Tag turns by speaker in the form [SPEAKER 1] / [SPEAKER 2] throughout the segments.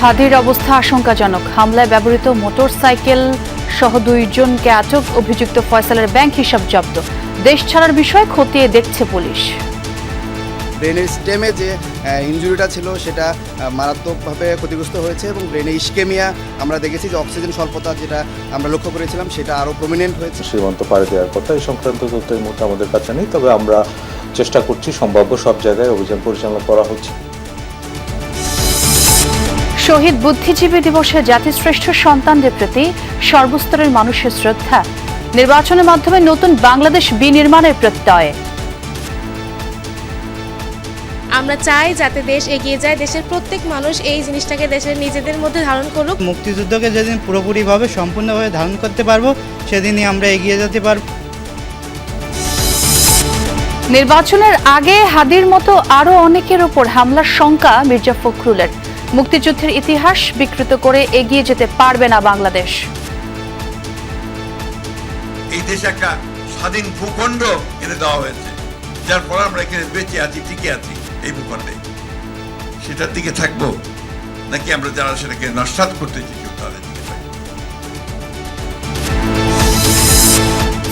[SPEAKER 1] হাদির অবস্থা আশঙ্কাজনক। হামলায় ব্যবহৃত মোটরসাইকেল সহ 2 জনকে আটক। অভিযুক্ত ফয়সালের ব্যাংক হিসাব জব্দ। দেশ ছাড়ার বিষয় খতিয়ে দেখছে পুলিশ।
[SPEAKER 2] ব্রেনের স্টেমে যে ইনজুরিটা ছিল সেটা মারাত্মকভাবে ক্ষতিগ্রস্ত হয়েছে এবং ব্রেনে ইস্কেমিয়া আমরা দেখেছি যে অক্সিজেন স্বল্পতা যেটা আমরা লক্ষ্য করেছিলাম সেটা আরও প্রমিনেন্ট হয়েছে।
[SPEAKER 3] সীমান্ত পাড়ি দেওয়ার কথা এই সংক্রান্ত তথ্য এই মুহূর্তে আমাদের কাছে নেই, তবে আমরা চেষ্টা করছি, সম্ভাব্য সব জায়গায় অভিযান পরিচালনা করা হচ্ছে।
[SPEAKER 1] শহীদ বুদ্ধিজীবী দিবসে জাতিশ্রেষ্ঠ সন্তানদের প্রতি সর্বস্তরের মানুষের শ্রদ্ধা। নির্বাচনের মাধ্যমে নতুন বাংলাদেশ বিনির্মাণের প্রত্যয়।
[SPEAKER 4] আমরা চাই যাতে দেশ এগিয়ে যায়, দেশের প্রত্যেক মানুষ এই জিনিসটাকে দেশের নিজেদের মধ্যে ধারণ করুক।
[SPEAKER 5] মুক্তিযুদ্ধকে যেদিন পুরোপুরিভাবে সম্পূর্ণভাবে ধারণ করতে পারবো সেদিনই আমরা এগিয়ে যেতে পারব।
[SPEAKER 1] নির্বাচনের আগে হাদির মতো আরো অনেকের ওপর হামলার শঙ্কা মির্জা ফখরুলের। মুক্তিযুদ্ধের ইতিহাস বিকৃত করে এগিয়ে যেতে পারবে না বাংলাদেশ।
[SPEAKER 6] এই দেশে একটা স্বাধীন ভূখণ্ড এনে দেওয়া হয়েছে, যার ফলে আমরা এখানে বেঁচে আছি, টিকে আছি এই ভূখণ্ডে। সেটার দিকে থাকবো নাকি আমরা যারা সেটাকে নস্যাৎ করতে চাই তাদের দিকে থাকবো?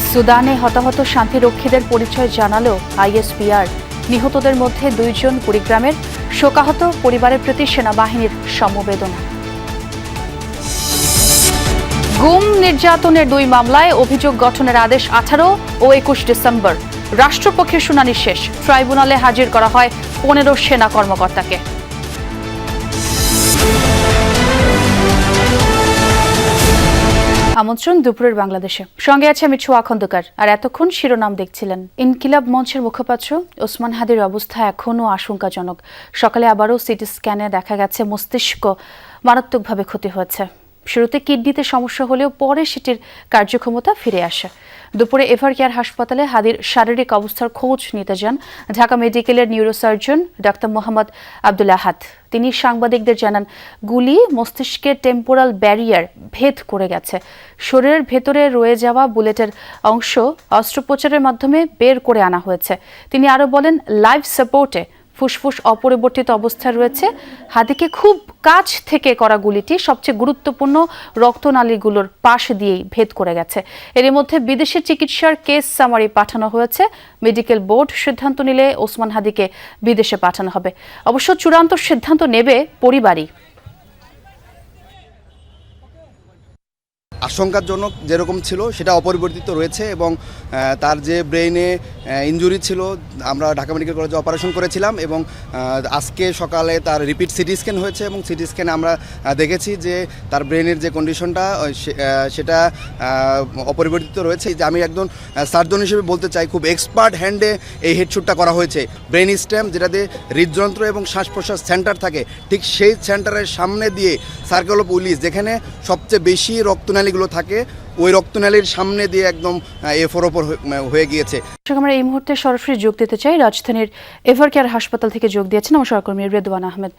[SPEAKER 1] সুদানে হতাহত শান্তিরক্ষীদের পরিচয় জানালো আইএসপিআর। নিহতদের মধ্যে 2 জন কুড়িগ্রামের। শোকাহত পরিবারের প্রতি সেনাবাহিনীর সমবেদনা। গুম নির্যাতনের 2 মামলায় অভিযোগ গঠনের আদেশ 18 ও 21 ডিসেম্বর। রাষ্ট্রপক্ষের শুনানি শেষ। ট্রাইব্যুনালে হাজির করা হয় 15 সেনা কর্মকর্তাকে। আমন্ত্রণ দুপুরের বাংলাদেশে। সঙ্গে আছে আমি ছোয়া খন্দকার। আর এতক্ষণ শিরোনাম দেখছিলেন। ইনকিলাব মঞ্চের মুখপাত্র ওসমান হাদির অবস্থা এখনও আশঙ্কাজনক। সকালে আবারও সিটি স্ক্যানে দেখা গেছে মস্তিষ্ক মারাত্মকভাবে ক্ষতি হয়েছে। শুরুতে কিডনিতে সমস্যা হলেও পরে সেটির কার্যক্ষমতা ফিরে আসে। দুপুরে এভারকেয়ার হাসপাতালে হাদির শারীরিক অবস্থার খোঁজ নিতে যান ঢাকা মেডিকেলের নিউরোসার্জন ডাক্তার মোহাম্মদ আব্দুল আহাদ। তিনি সাংবাদিকদের জানান, গুলি মস্তিষ্কের টেম্পোরাল ব্যারিয়ার ভেদ করে গেছে। শরীরের ভেতরে রয়ে যাওয়া বুলেটের অংশ অস্ত্রোপচারের মাধ্যমে বের করে আনা হয়েছে। তিনি আরও বলেন, লাইফ সাপোর্টে ফুসফুস অপরিবর্তিত অবস্থায় রয়েছে। হাদিকে খুব কাছ থেকে করা গুলিটি সবচেয়ে গুরুত্বপূর্ণ রক্তনালীগুলোর পাশ দিয়েই ভেদ করে গেছে। এর মধ্যে বিদেশে চিকিৎসার কেস সামারি পাঠানো হয়েছে। মেডিকেল বোর্ড সিদ্ধান্ত নিলে ওসমান হাদিকে বিদেশে পাঠানো হবে। অবশ্য চূড়ান্ত সিদ্ধান্ত নেবে পরিবারই।
[SPEAKER 2] আশঙ্কাজনক যেরকম ছিল সেটা অপরিবর্তিত রয়েছে এবং তার যে ব্রেইনে ইনজুরি ছিল আমরা ঢাকা মেডিকেল কলেজে অপারেশন করেছিলাম এবং আজকে সকালে তার রিপিট সিটি স্ক্যান হয়েছে এবং সিটি স্ক্যানে আমরা দেখেছি যে তার ব্রেনের যে কন্ডিশনটা সেটা অপরিবর্তিত রয়েছে। যে আমি একজন সার্জন হিসেবে বলতে চাই, খুব এক্সপার্ট হ্যান্ডে এই হেডশুটটা করা হয়েছে। ব্রেন স্টেম যেটাতে হৃদযন্ত্র এবং শ্বাস প্রশ্বাস সেন্টার থাকে, ঠিক সেই সেন্টারের সামনে দিয়ে সার্কেল অফ উইলিস যেখানে সবচেয়ে বেশি রক্তনালীগুলো থাকে, ওই রক্তনালীর সামনে দিয়ে একদম এফোর ওপর হয়ে গিয়েছে।
[SPEAKER 1] আমরা এই মুহূর্তে সরাসরি যোগ দিতে চাই। রাজধানীর এভারকেয়ার হাসপাতাল থেকে যোগ দিয়েছেন আমার সহকর্মী রেদওয়ান আহমেদ।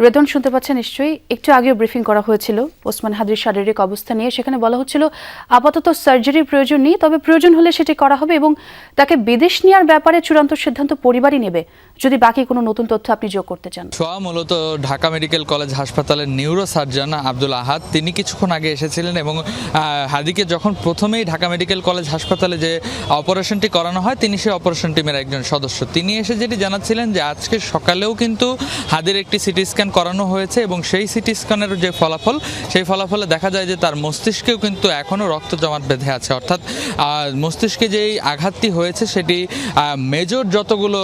[SPEAKER 1] রেদওয়ান, শুনতে পাচ্ছেন নিশ্চয়ই? একটু আগেও ব্রিফিং করা হয়েছিল ওসমান হাদির শারীরিক অবস্থা নিয়ে। সেখানে বলা হচ্ছিল আপাতত সার্জারির প্রয়োজন নেই, তবে প্রয়োজন হলে সেটি করা হবে এবং তাকে বিদেশ নেওয়ার ব্যাপারে চূড়ান্ত সিদ্ধান্ত পরিবারই নেবে। যদি বাকি কোনো নতুন তথ্য আপনি যোগ করতে চান।
[SPEAKER 7] ছোয়া মূলত ঢাকা মেডিকেল কলেজ হাসপাতালের নিউরো সার্জন আব্দুল আহাদ তিনি কিছুক্ষণ আগে এসেছিলেন এবং হাদিকে যখন প্রথমেই ঢাকা মেডিকেল কলেজ হাসপাতালে যে অপারেশনটি করানো হয় তিনি সেই অপারেশন টিমের একজন সদস্য। তিনি এসে যেটি জানাচ্ছিলেন যে আজকে সকালেও কিন্তু হাদির একটি সিটি স্ক্যান করানো হয়েছে এবং সেই সিটি স্ক্যানের যে ফলাফল, সেই ফলাফলে দেখা যায় যে তার মস্তিষ্কেও কিন্তু এখনও রক্ত জমাট বেঁধে আছে। অর্থাৎ মস্তিষ্কে যেই আঘাতটি হয়েছে সেটি মেজর যতগুলো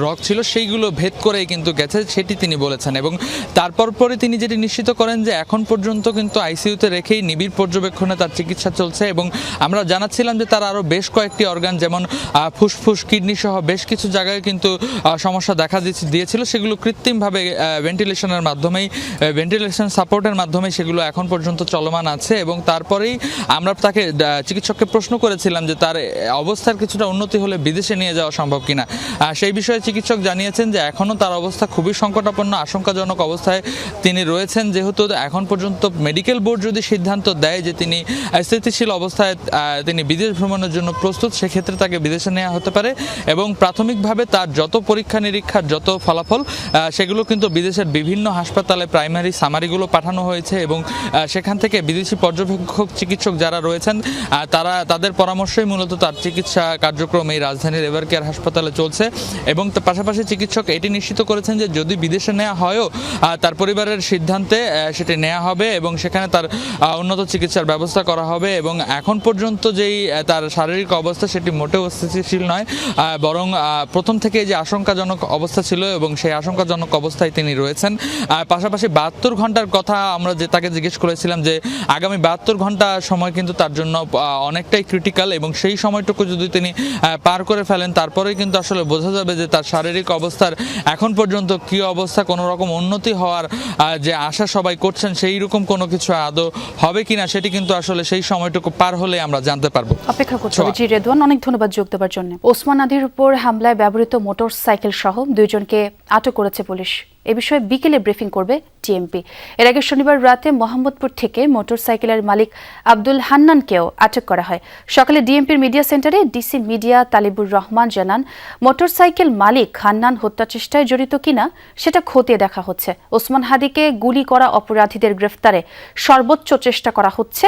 [SPEAKER 7] রক ছিল সেইগুলো ভেদ করেই কিন্তু গেছে, সেটি তিনি বলেছেন। এবং তারপর পরে তিনি যেটি নিশ্চিত করেন যে এখন পর্যন্ত কিন্তু আইসিইউতে রেখেই নিবিড় পর্যবেক্ষণে তার চিকিৎসা চলছে এবং আমরা জানাচ্ছিলাম যে তার আরও বেশ কয়েকটি অর্গান যেমন ফুসফুস, কিডনি সহ বেশ কিছু জায়গায় কিন্তু সমস্যা দেখা দিয়েছিল, সেগুলো কৃত্রিমভাবে ভেন্টিলেশনের মাধ্যমেই, ভেন্টিলেশন সাপোর্টের মাধ্যমে সেগুলো এখন পর্যন্ত চলমান আছে। এবং তারপরেই আমরা তাকে চিকিৎসককে প্রশ্ন করেছিলাম যে তার অবস্থার কিছুটা উন্নতি হলে বিদেশে নিয়ে যাওয়া সম্ভব কিনা। সেই বিষয়ে চিকিৎসক জানিয়েছেন যে এখনও তার অবস্থা খুবই সংকটাপন্ন, আশঙ্কাজনক অবস্থায় তিনি রয়েছেন। যেহেতু এখন পর্যন্ত মেডিকেল বোর্ড যদি সিদ্ধান্ত দেয় যে তিনি স্থিতিশীল অবস্থায় তিনি বিদেশ ভ্রমণের জন্য প্রস্তুত, সেক্ষেত্রে তাকে বিদেশে নেওয়া হতে পারে এবং প্রাথমিকভাবে তার যত পরীক্ষা নিরীক্ষার যত ফলাফল সেগুলো কিন্তু বিদেশের বিভিন্ন হাসপাতালে প্রাইমারি সামারিগুলো পাঠানো হয়েছে এবং সেখান থেকে বিদেশি পর্যবেক্ষক চিকিৎসক যারা রয়েছেন তাদের পরামর্শেই মূলত তার চিকিৎসা কার্যক্রম এই রাজধানীর এভার কেয়ার হাসপাতালে চলছে এবং তার পাশাপাশি চিকিৎসক এটি নিশ্চিত করেছেন যে যদি বিদেশে নেওয়া হয়ও তার পরিবারের সিদ্ধান্তে সেটি নেওয়া হবে এবং সেখানে তার উন্নত চিকিৎসার ব্যবস্থা করা হবে এবং এখন পর্যন্ত যেই তার শারীরিক অবস্থা সেটি মোটেও স্থিতিশীল নয়, বরং প্রথম থেকে যে আশঙ্কাজনক অবস্থা ছিল এবং সেই আশঙ্কাজনক অবস্থায় তিনি রয়েছেন। পাশাপাশি 72 ঘন্টার কথা আমরা তাকে জিজ্ঞেস করেছিলাম যে আগামী 72 ঘন্টা সময় কিন্তু তার জন্য অনেকটাই ক্রিটিক্যাল এবং সেই সময়টুকু যদি তিনি পার করে ফেলেন তারপরেই কিন্তু আসলে বোঝা যাবে যে তার শারীরিক অবস্থার এখন পর্যন্ত কি অবস্থা, কোনো রকম উন্নতি হওয়ার যে আশা সবাই করছেন সেই রকম কোনো কিছু আদৌ হবে কিনা সেটি কিন্তু আসলে সেই সময়টুকু পার হলে আমরা জানতে পারবো।
[SPEAKER 1] অপেক্ষা করতে হবে। জি রেদওয়ান, অনেক ধন্যবাদ যোগ দেওয়ার জন্য। ওসমান হাদির উপর হামলায় ব্যবহৃত মোটর সাইকেল সহ 2 জনকে আটক করেছে পুলিশ। এ বিষয়ে বিকেলে ব্রিফিং করবে টিএমপি। এর আগে শনিবার রাতে মোহাম্মদপুর থেকে মোটরসাইকেলের মালিক আব্দুল হান্নানকেও আটক করা হয়। সকালে ডিএমপির মিডিয়া সেন্টারে ডিসি মিডিয়া তালিবুর রহমান জানান, মোটরসাইকেল মালিক হান্নান হত্যা চেষ্টায় জড়িত কিনা সেটা খতিয়ে দেখা হচ্ছে। ওসমান হাদিকে গুলি করা অপরাধীদের গ্রেফতারে সর্বোচ্চ চেষ্টা করা হচ্ছে।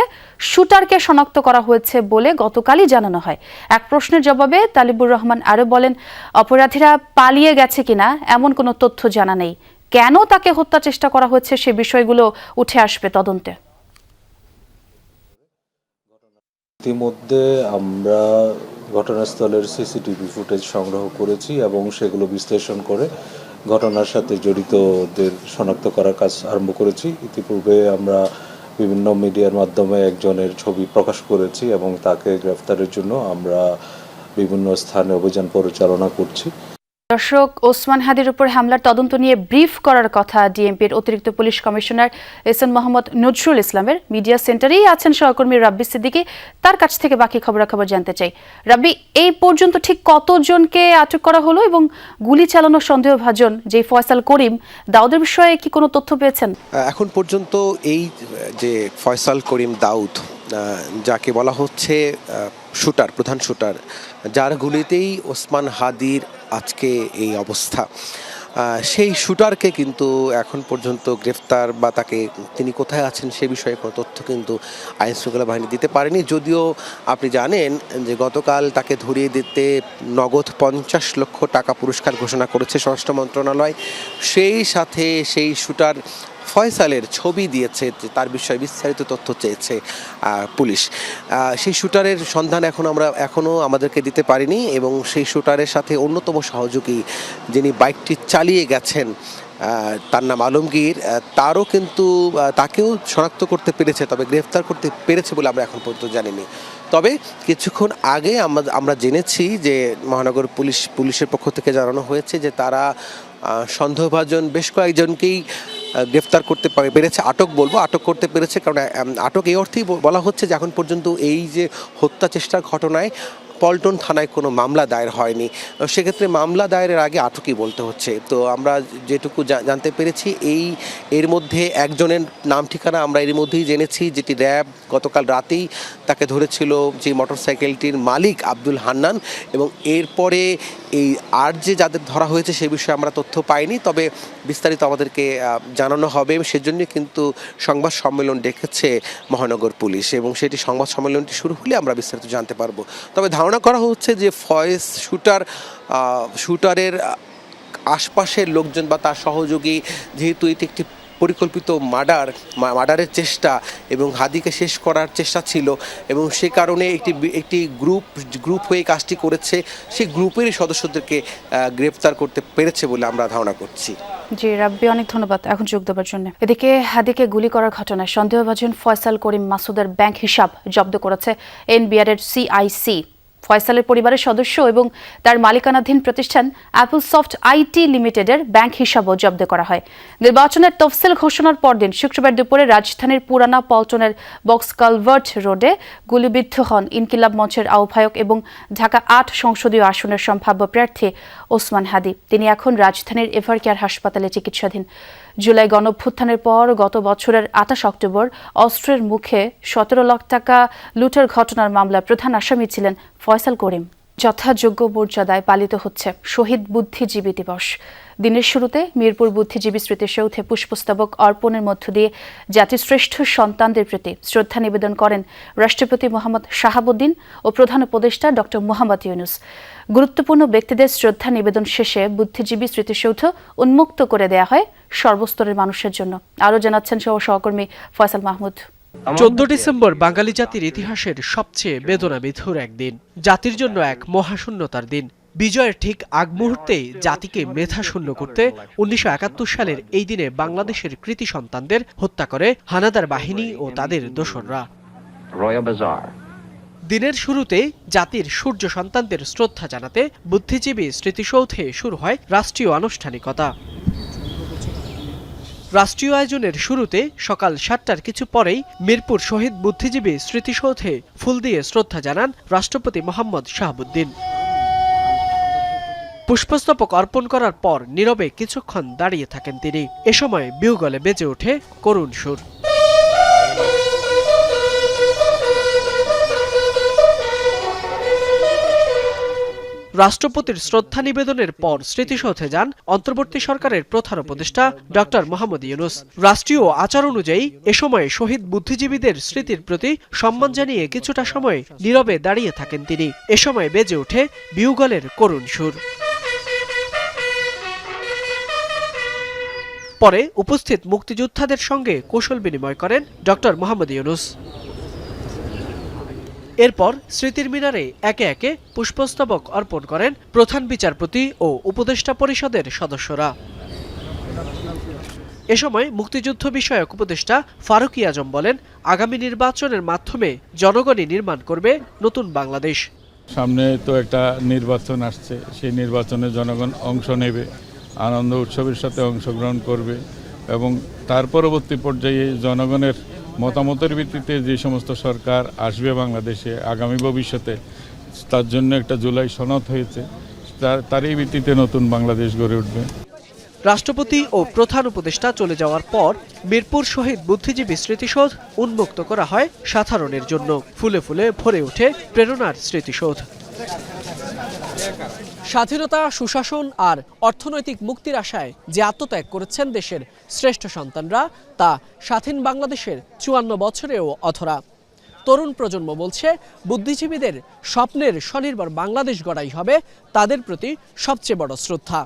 [SPEAKER 1] শুটারকে শনাক্ত করা হয়েছে বলে গতকালই জানানো হয়। এক প্রশ্নের জবাবে তালিবুর রহমান আরও বলেন, অপরাধীরা পালিয়ে গেছে কিনা এমন কোনো তথ্য জানা নেই। কেন তাকে হত্যা চেষ্টা করা হচ্ছে সে বিষয়গুলো উঠে আসবে তদন্তে।
[SPEAKER 3] ইতিমধ্যে আমরা ঘটনাস্থলের সিসিটিভি ফুটেজ সংগ্রহ করেছি এবং সেগুলো বিশ্লেষণ করে ঘটনার সাথে জড়িতদের শনাক্ত করার কাজ আরম্ভ করেছি। ইতিপূর্বে আমরা বিভিন্ন মিডিয়ার মাধ্যমে একজনের ছবি প্রকাশ করেছি এবং তাকে গ্রেফতারের জন্য আমরা বিভিন্ন স্থানে অভিযান পরিচালনা করছি।
[SPEAKER 1] দর্শক, ওসমান হাদির উপর হামলার তদন্ত নিয়ে ব্রিফ করার কথা ডিএমপির অতিরিক্ত police commissioner S N Mohammad Nazrul ইসলামের। মিডিয়া সেন্টারেই আছেন সহকর্মী রাব্বি সিদ্দিকী, তার কাছ থেকে বাকি খবরাখবর জানতে চাই। রাব্বি, এই পর্যন্ত ঠিক কতজনকে আটক করা হলো এবং গুলি চালানোর সন্দেহভাজন যে ফয়সাল করিম দাউদের বিষয়ে কি কোনো তথ্য পেয়েছেন?
[SPEAKER 8] এখন পর্যন্ত এই যে ফয়সাল করিম দাউদ, যাকে বলা হচ্ছে শুটার, প্রধান শুটার, যার গুলিতেই ওসমান হাদির আজকে এই অবস্থা, সেই শুটারকে কিন্তু এখন পর্যন্ত গ্রেফতার বা তিনি কোথায় আছেন সে বিষয়ে কোনো তথ্য কিন্তু আইনশৃঙ্খলা বাহিনী দিতে পারেনি। যদিও আপনি জানেন যে গতকাল তাকে ধরিয়ে দিতে নগদ 50 লক্ষ টাকা পুরস্কার ঘোষণা করেছে স্বরাষ্ট্র মন্ত্রণালয়। সেই সাথে সেই শুটার ফয়সালের ছবি দিয়েছে, তার বিষয়ে বিস্তারিত তথ্য চেয়েছে পুলিশ। সেই শুটারের সন্ধান এখনও আমাদেরকে দিতে পারেনি এবং সেই শুটারের সাথে অন্যতম সহযোগী যিনি বাইকটি চালিয়ে গেছেন, তার নাম আলমগীর, তাকেও শনাক্ত করতে পেরেছে, তবে গ্রেফতার করতে পেরেছে বলে আমরা এখন পর্যন্ত জানিনি। তবে কিছুক্ষণ আগে আমরা জেনেছি যে মহানগর পুলিশের পক্ষ থেকে জানানো হয়েছে যে তারা সন্দেহভাজন বেশ কয়েকজনকেই গ্রেফতার করতে পেরেছে। আটক করতে পেরেছে, কারণ আটক এই অর্থেই বলা হচ্ছে যে এখন পর্যন্ত এই যে হত্যা চেষ্টার ঘটনায় পল্টন থানায় কোনো মামলা দায়ের হয়নি। সেক্ষেত্রে মামলা দায়েরের আগে আটকই বলতে হচ্ছে। তো আমরা যেটুকু জানতে পেরেছি এর মধ্যে একজনের নাম ঠিকানা আমরা এর মধ্যেই জেনেছি, যেটি র্যাব গতকাল রাতেই তাকে ধরেছিল, যে মোটরসাইকেলটির মালিক আব্দুল হান্নান, এবং এরপরে যাদের ধরা হয়েছে সে বিষয়ে আমরা তথ্য পাইনি। তবে বিস্তারিত আমাদেরকে জানানো হবে, সেজন্য কিন্তু সংবাদ সম্মেলন ডেকেছে মহানগর পুলিশ এবং সেটি সংবাদ সম্মেলনটি শুরু হলে আমরা বিস্তারিত জানতে পারবো। তবে ধারণা করা হচ্ছে যে শুটারের আশপাশের লোকজন বা তার সহযোগী, যেহেতু এটি একটি পরিকল্পিত মার্ডারের চেষ্টা এবং হাদিকে শেষ করার চেষ্টা ছিল এবং সে কারণে একটি গ্রুপ হয়ে কাজটি করেছে, সেই গ্রুপেরই সদস্যদেরকে গ্রেফতার করতে পেরেছে বলে আমরা ধারণা করছি।
[SPEAKER 1] জি রাব্বি, অনেক ধন্যবাদ এখন যোগ দেওয়ার জন্য। এদিকে হাদিকে গুলি করার ঘটনায় সন্দেহভাজন ফয়সাল করিম মাসুদের ব্যাংক হিসাব জব্দ করেছে এনবিআরের সিআইসি। ফয়সালের পরিবারের সদস্য এবং তার মালিকানাধীন প্রতিষ্ঠান অ্যাপলসফট আইটি লিমিটেডের ব্যাংক হিসাবও জব্দ করা হয়। নির্বাচনের তফসিল ঘোষণার পরদিন শুক্রবার দুপুরে রাজধানীর পুরানা পল্টনের বক্স কালভার্ট রোডে গুলিবিদ্ধ হন ইনকিলাব মঞ্চের আহ্বায়ক এবং ঢাকা 8 সংসদীয় আসনের সম্ভাব্য প্রার্থী ওসমান হাদি। তিনি এখন রাজধানীর এভার কেয়ার হাসপাতালে চিকিৎসাধীন। জুলাই গণঅভ্যুত্থানের পর গত বছরের 28 অক্টোবর অস্ত্রের মুখে 17 লাখ টাকা লুটের ঘটনার মামলার প্রধান আসামি ছিলেন ফয়সাল করিম। যথাযোগ্য মর্যাদায় পালিত হচ্ছে শহীদ বুদ্ধিজীবী দিবস। দিনের শুরুতে মিরপুর বুদ্ধিজীবী স্মৃতিসৌধে পুষ্পস্তবক অর্পণের মধ্য দিয়ে জাতির শ্রেষ্ঠ সন্তানদের প্রতি শ্রদ্ধা নিবেদন করেন রাষ্ট্রপতি মোহাম্মদ শাহাবুদ্দিন ও প্রধান উপদেষ্টা ডক্টর মোহাম্মদ ইউনূস। গুরুত্বপূর্ণ ব্যক্তিদের শ্রদ্ধা নিবেদন শেষে বুদ্ধিজীবী স্মৃতিসৌধ উন্মুক্ত করে দেয়া হয় সর্বস্তরের মানুষের জন্য। আরও জানাচ্ছেন সহকর্মী ফয়সাল মাহমুদ।
[SPEAKER 9] 14 ডিসেম্বর বাঙালি জাতির ইতিহাসের সবচেয়ে বেদনাবিধুর একদিন, জাতির জন্য এক মহাশূন্যতার দিন। বিজয়ের ঠিক আগ মুহূর্তে জাতিকে মেধাশূন্য করতে 1971 সালের এই দিনে বাংলাদেশের কৃতি সন্তানদের হত্যা করে হানাদার বাহিনী ও তাদের দোসররা। দিনের শুরুতে জাতির সূর্য সন্তানদের শ্রদ্ধা জানাতে বুদ্ধিজীবী স্মৃতিসৌধে শুরু হয় রাষ্ট্রীয় আনুষ্ঠানিকতা। রাষ্ট্রীয় আয়োজনের শুরুতে সকাল 7টার কিছু পরেই মিরপুর শহীদ বুদ্ধিজীবী স্মৃতিসৌধে ফুল দিয়ে শ্রদ্ধা জানান রাষ্ট্রপতি মোহাম্মদ শাহাবুদ্দিন। পুষ্পস্তবক অর্পণ করার পর নীরবে কিছুক্ষণ দাঁড়িয়ে থাকেন তিনি। এ সময় বিহুগলে বেজে ওঠে করুণ সুর। রাষ্ট্রপতির শ্রদ্ধা নিবেদনের পর স্মৃতিসৌধে যান অন্তর্বর্তী সরকারের প্রধান উপদেষ্টা ডক্টর মোহাম্মদ ইউনূস। রাষ্ট্রীয় আচার অনুযায়ী এ সময় শহীদ বুদ্ধিজীবীদের স্মৃতির প্রতি সম্মান জানিয়ে কিছুটা সময় নীরবে দাঁড়িয়ে থাকেন তিনি। এ সময় বেজে ওঠে বিহুগলের করুণ সুর। পরে উপস্থিত মুক্তিযোদ্ধাদের সঙ্গে কৌশল বিনিময় করেন ডক্টর মোহাম্মদ ইউনূস। এরপর স্মৃতির মিনারে একে একে পুষ্পস্তবক অর্পণ করেন প্রধান বিচারপতি ও উপদেষ্টা পরিষদের সদস্যরা। এ সময় মুক্তিযুদ্ধ বিষয়ক উপদেষ্টা ফারুকী আজম বলেন, আগামী নির্বাচনের মাধ্যমে জনগণই নির্মাণ করবে নতুন বাংলাদেশ।
[SPEAKER 10] সামনে তো একটা নির্বাচন আসছে, সেই নির্বাচনে জনগণ অংশ নেবে, আনন্দ উৎসবের সাথে অংশগ্রহণ করবে এবং তার পরবর্তী পর্যায়ে জনগণের মতামতের ভিত্তিতে যে সমস্ত সরকার আসবে বাংলাদেশে আগামী ভবিষ্যতে, তার জন্য একটা জুলাই সনদ হয়েছে, তারই ভিত্তিতে নতুন বাংলাদেশ গড়ে উঠবে।
[SPEAKER 9] রাষ্ট্রপতি ও প্রধান উপদেষ্টা চলে যাওয়ার পর মিরপুর শহীদ বুদ্ধিজীবী স্মৃতিসৌধ উন্মুক্ত করা হয় সাধারণের জন্য। ফুলে ফুলে ভরে ওঠে প্রেরণার স্মৃতিসৌধ। স্বাধীনতা, সুশাসন আর অর্থনৈতিক মুক্তির আশায় যে আত্মত্যাগ করেছেন দেশের শ্রেষ্ঠ সন্তানরা, তা স্বাধীন বাংলাদেশের 54 বছরেও অধরা। তরুণ প্রজন্ম বলছে, বুদ্ধিজীবীদের স্বপ্নের স্বনির্ভর বাংলাদেশ গড়াই হবে তাদের প্রতি সবচেয়ে বড় শ্রদ্ধা।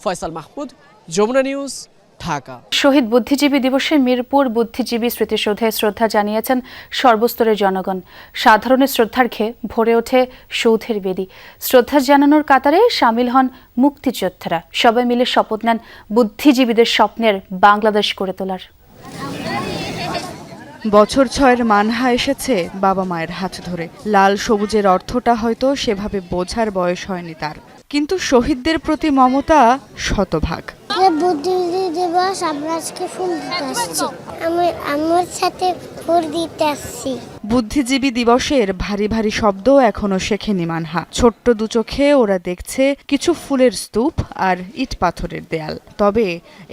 [SPEAKER 9] ফয়সাল মাহমুদ, যমুনা নিউজ, ঢাকা।
[SPEAKER 1] শহীদ বুদ্ধিজীবী দিবসে মিরপুর বুদ্ধিজীবী স্মৃতিসৌধে শ্রদ্ধা জানিয়েছেন সর্বস্তরের জনগণ। সাধারণের শ্রদ্ধার্ঘ্যে ভরে ওঠে সৌধের বেদি। শ্রদ্ধা জানানোর কাতারে সামিল হন মুক্তিযোদ্ধারা। সবাই মিলে শপথ নেন বুদ্ধিজীবীদের স্বপ্নের বাংলাদেশ গড়ে তোলার।
[SPEAKER 11] বছর 6-এর মানহা এসেছে বাবা মায়ের হাত ধরে। লাল সবুজের অর্থটা হয়তো সেভাবে বোঝার বয়স হয়নি তার, কিন্তু শহীদদের প্রতি মমতা শতভাগ।
[SPEAKER 12] বুদ্ধিজীবী দিবস, আমরা আজকে ফুল দিতে আসছি, আমার সাথে ফুল দিতে আসছি।
[SPEAKER 11] বুদ্ধিজীবী দিবসের ভারী ভারী শব্দ এখনো শেখেনি মানহা। ছোট্ট দু চোখে ওরা দেখছে কিছু ফুলের স্তূপ আর ইট পাথরের দেয়াল। তবে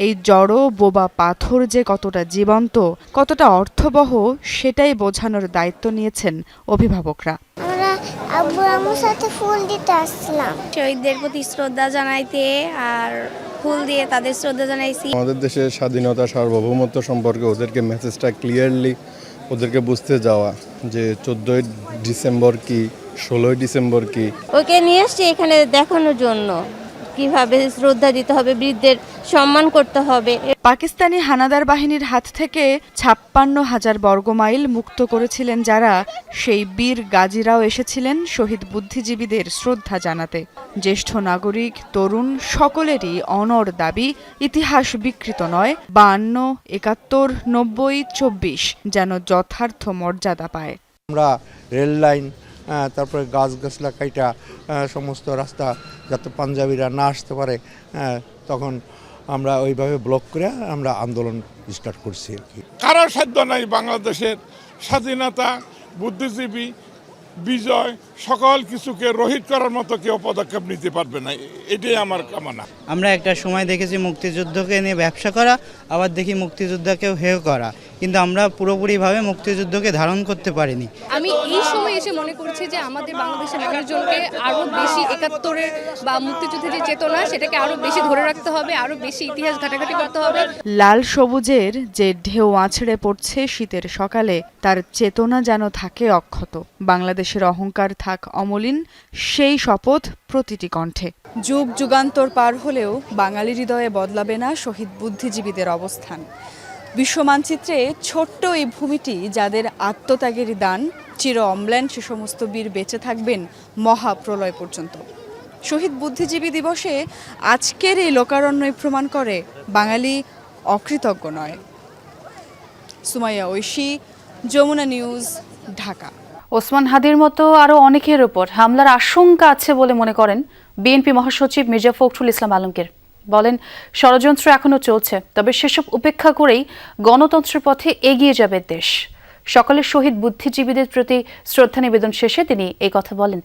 [SPEAKER 11] এই জড় বোবা পাথর যে কতটা জীবন্ত, কতটা অর্থবহ, সেটাই বোঝানোর দায়িত্ব নিয়েছেন অভিভাবকরা।
[SPEAKER 12] আমরা আব্বু আম্মুর সাথে ফুল দিতে আসছিলাম,
[SPEAKER 4] শহীদদের প্রতি শ্রদ্ধা জানাইতে আর ফুল দিয়ে তাদের শ্রদ্ধা জানাইছি।
[SPEAKER 13] আমাদের দেশের স্বাধীনতা, সার্বভৌমত্ব সম্পর্কে ওদেরকে মেসেজটা ক্লিয়ারলি ওদেরকে বুঝতে যাওয়া, যে 14ই ডিসেম্বর কি, 16ই ডিসেম্বর কি।
[SPEAKER 14] ওকে নিয়ে এসছি এখানে দেখানোর জন্য কিভাবে শ্রদ্ধা দিতে হবে, বৃদ্ধদের সম্মান করতে হবে।
[SPEAKER 11] পাকিস্তানি হানাদার বাহিনীর হাত থেকে 56,000 বর্গমাইল মুক্ত করেছিলেন যারা, সেই বীর গাজীরাও এসেছিলেন শহীদ বুদ্ধিজীবীদের শ্রদ্ধা জানাতে। জ্যেষ্ঠ নাগরিক, তরুণ, সকলেরই অনড় দাবি ইতিহাস বিকৃত নয়, 52, 71, 90, 24 যেন যথার্থ মর্যাদা পায়।
[SPEAKER 15] আমরা রেল লাইন, তারপরে গাছগাছলা কাইটা সমস্ত রাস্তা যাতে পাঞ্জাবিরা না আসতে পারে, তখন আমরা ওইভাবে ব্লক করে আমরা আন্দোলন স্টার্ট করছি আর কি।
[SPEAKER 16] কারো সাধ্য নাই বাংলাদেশের স্বাধীনতা, বুদ্ধিজীবী, বিজয় সকল কিছুকে রহিত করার মতো কেউ পদক্ষেপ নিতে পারবে না, এটাই আমার কামনা।
[SPEAKER 5] আমরা একটা সময় দেখেছি মুক্তিযুদ্ধকে নিয়ে ব্যবসা করা, আবার দেখি মুক্তিযোদ্ধাকেও হেয় করা, কিন্তু আমরা পুরোপুরিভাবে মুক্তিযুদ্ধকে ধারণ করতে পারিনি।
[SPEAKER 17] আমি এই সময় এসে মনে করছি যে আমাদের বাংলাদেশের মানুষজনকে আরও বেশি ৭১-এর বা মুক্তিযুদ্ধের যে চেতনা সেটাকে আরও বেশি ধরে রাখতে হবে, আরও বেশি ইতিহাস ঘাটাঘাটি করতে হবে।
[SPEAKER 11] লাল সবুজের যে ঢেউ আছড়ে পড়ছে শীতের সকালে, তার চেতনা যেন থাকে অক্ষত। বাংলাদেশের অহংকার থাক অমলিন, সেই শপথ প্রতিটি কণ্ঠে। যুগ যুগান্তর পার হলেও বাঙালি হৃদয়ে বদলাবে না শহীদ বুদ্ধিজীবীদের অবস্থান। বিশ্বমানচিত্রে ছোট্ট এই ভূমিটি যাদের আত্মত্যাগের দান চির অম্লান, সে সমস্ত বীর বেঁচে থাকবেন মহাপ্রলয় পর্যন্ত। শহীদ বুদ্ধিজীবী দিবসে আজকের এই লোকারণ্যই প্রমাণ করে বাঙালি অকৃতজ্ঞ নয়। সুমাইয়া ঐশী, যমুনা নিউজ, ঢাকা।
[SPEAKER 1] ওসমান হাদির মতো আরও অনেকের ওপর হামলার আশঙ্কা আছে বলে মনে করেন বিএনপি মহাসচিব মির্জা ফখরুল ইসলাম আলমগীর। বলেন, ষড়যন্ত্র এখনো চলছে, তবে সেসব উপেক্ষা করেই গণতন্ত্রের পথে এগিয়ে যাবে দেশ। সকালে শহীদ বুদ্ধিজীবীদের প্রতি শ্রদ্ধা নিবেদন শেষে তিনি এই কথা বলেন।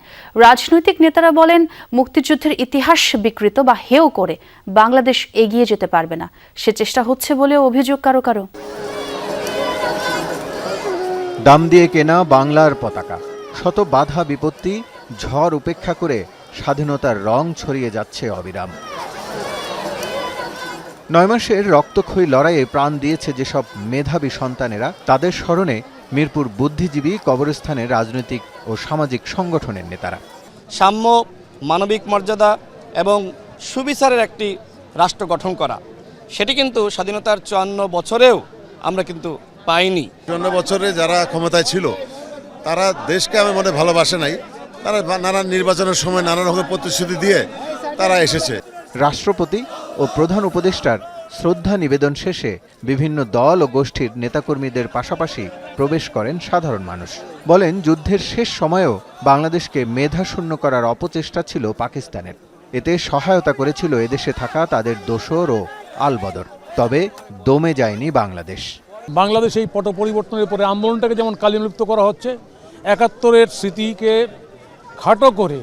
[SPEAKER 1] রাজনৈতিক নেতারা বলেন, মুক্তিযুদ্ধের ইতিহাস বিকৃত বা হেয় করে বাংলাদেশ এগিয়ে যেতে পারবে না, সে চেষ্টা হচ্ছে বলেও অভিযোগ কারো কারো।
[SPEAKER 18] দাম দিয়ে কেনা বাংলার পতাকা, শত বাধা বিপত্তি ঝড় উপেক্ষা করে স্বাধীনতার রং ছড়িয়ে যাচ্ছে অবিরাম। 9 মাসের রক্তক্ষয়ী লড়াইয়ে প্রাণ দিয়েছে যেসব মেধাবী সন্তানেরা, তাদের স্মরণে মিরপুর বুদ্ধিজীবী কবরস্থানের রাজনৈতিক ও সামাজিক সংগঠনের নেতারা।
[SPEAKER 19] সাম্য, মানবিক মর্যাদা এবং সুবিচারের একটি রাষ্ট্র গঠন করা, সেটি কিন্তু স্বাধীনতার 54 বছরেও আমরা কিন্তু পাইনি।
[SPEAKER 20] 54 বছরে যারা ক্ষমতায় ছিল তারা দেশকে আমি মনে ভালোবাসে নাই, তারা নানান নির্বাচনের সময় নানা রকম প্রতিশ্রুতি দিয়ে তারা এসেছে।
[SPEAKER 18] রাষ্ট্রপতি ও প্রধান উপদেষ্টার শ্রদ্ধা নিবেদন শেষে বিভিন্ন দল ও গোষ্ঠীর নেতাকর্মীদের পাশাপাশি প্রবেশ করেন সাধারণ মানুষ। বলেন, যুদ্ধের শেষ সময়েও বাংলাদেশকে মেধাশূন্য করার অপচেষ্টা ছিল পাকিস্তানের। এতে সহায়তা করেছিল এদেশে থাকা তাদের দোসর ও আলবদর। তবে দমে যায়নি বাংলাদেশ।
[SPEAKER 21] বাংলাদেশ এই পট পরিবর্তনের পরে আন্দোলনটাকে যেমন কালিমলিপ্ত করা হচ্ছে, ৭১-এর স্মৃতিকে খাটো করে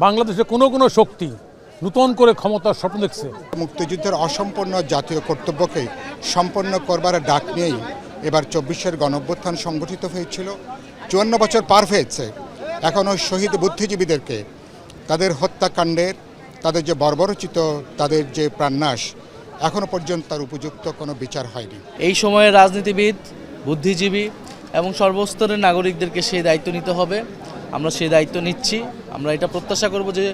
[SPEAKER 21] বাংলাদেশের কোনো শক্তি নূতন করে ক্ষমতার স্বপ্ন দেখছে।
[SPEAKER 22] মুক্তিযুদ্ধের অসম্পূর্ণ জাতীয় কর্তব্যকে সম্পন্ন করবার ডাক নিয়েই এবার ২৪-এর গণঅভ্যুত্থান সংগঠিত হয়েছিল। ৫৪ বছর পার হয়েছে, এখনও শহীদ বুদ্ধিজীবীদেরকে তাদের হত্যাকাণ্ডের, তাদের যে বর্বরচিত তাদের যে প্রাণনাশ, এখনও পর্যন্ত তার উপযুক্ত কোনো বিচার হয়নি।
[SPEAKER 23] এই সময়ে রাজনীতিবিদ, বুদ্ধিজীবী এবং সর্বস্তরের নাগরিকদেরকে সেই দায়িত্ব নিতে হবে। আমরা সেই দায়িত্ব নিচ্ছি। আমরা এটা প্রত্যাশা করব যে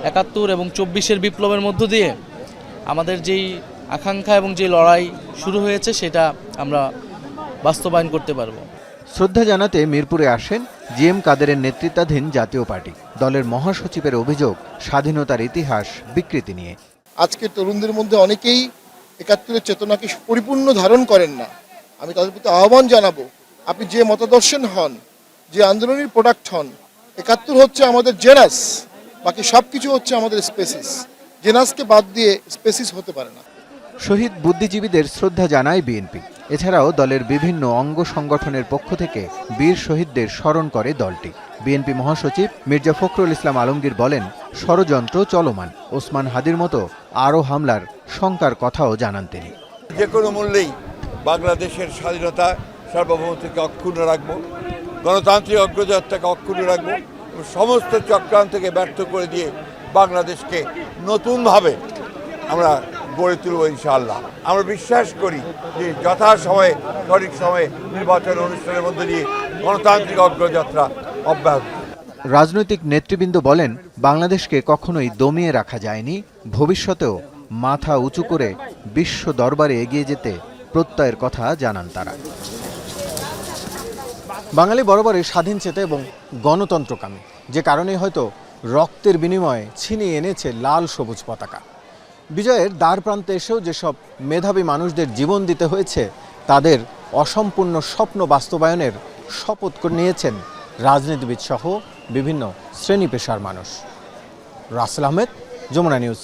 [SPEAKER 23] ৭১ এবং ২৪-এর বিপ্লবের মধ্য দিয়ে আমাদের যেই আকাঙ্ক্ষা এবং যে লড়াই শুরু হয়েছে সেটা আমরা বাস্তবায়ন করতে পারব।
[SPEAKER 18] শ্রদ্ধা জানাতে মিরপুরে আসেন জিএম কাদেরের নেতৃত্বাধীন জাতীয় পার্টি। দলের মহাসচিবের অভিযোগ, স্বাধীনতার ইতিহাস বিকৃতি নিয়ে।
[SPEAKER 24] আজকে তরুণদের মধ্যে অনেকেই ৭১-এর চেতনাকে পরিপূর্ণ ধারণ করেন না। আমি তাদের প্রতি আহ্বান জানাবো, আপনি যে মতাদর্শন হন, যে আন্দোলনের প্রোডাক্ট হন, ৭১ হচ্ছে আমাদের জেনাস, বাকি সব কিছু হচ্ছে আমাদের স্পেসিস। জেনাসকে বাদ দিয়ে স্পেসিস হতে পারে না।
[SPEAKER 18] শহীদ বুদ্ধিজীবীদের শ্রদ্ধা জানায় বিএনপি। এছাড়াও দলের বিভিন্ন অঙ্গ সংগঠনের পক্ষ থেকে বীর শহীদদের স্মরণ করে দলটি। বিএনপি মহাসচিব মির্জা ফখরুল ইসলাম আলমগীর বলেন, ষড়যন্ত্র চলমান। ওসমান হাদির মতো আরও হামলার শঙ্কার কথাও জানান তিনি।
[SPEAKER 6] যে কোনো মূল্যেই বাংলাদেশের স্বাধীনতা, সার্বভৌমত্বকে অক্ষুণ্ণ রাখবো, গণতান্ত্রিক অগ্রযাত্রাকে অক্ষুণ্ণ রাখবো, সমস্ত চক্রান্তকে ব্যর্থ করে দিয়ে বাংলাদেশকে নতুনভাবে আমরা গড়ে তুলব ইনশাআল্লাহ। আমরা বিশ্বাস করি যে যথাসময়ে, সঠিক সময়ে নির্বাচন অনুষ্ঠানের মধ্যে দিয়ে গণতান্ত্রিক অগ্রযাত্রা অব্যাহত।
[SPEAKER 18] রাজনৈতিক নেতৃবৃন্দ বলেন, বাংলাদেশকে কখনোই দমিয়ে রাখা যায়নি, ভবিষ্যতেও মাথা উঁচু করে বিশ্ব দরবারে এগিয়ে যেতে প্রত্যয়ের কথা জানান তারা। বাঙালি বরাবরই স্বাধীন চেতা এবং গণতন্ত্রকামী, যে কারণে হয়তো রক্তের বিনিময়ে ছিনিয়ে এনেছে লাল সবুজ পতাকা। বিজয়ের দ্বার প্রান্তে এসেও যেসব মেধাবী মানুষদের জীবন দিতে হয়েছে, তাদের অসম্পূর্ণ স্বপ্ন বাস্তবায়নের শপথ নিয়েছেন রাজনীতিবিদ সহ বিভিন্ন শ্রেণী পেশার মানুষ। রাসেল আহমেদ, যমুনা নিউজ,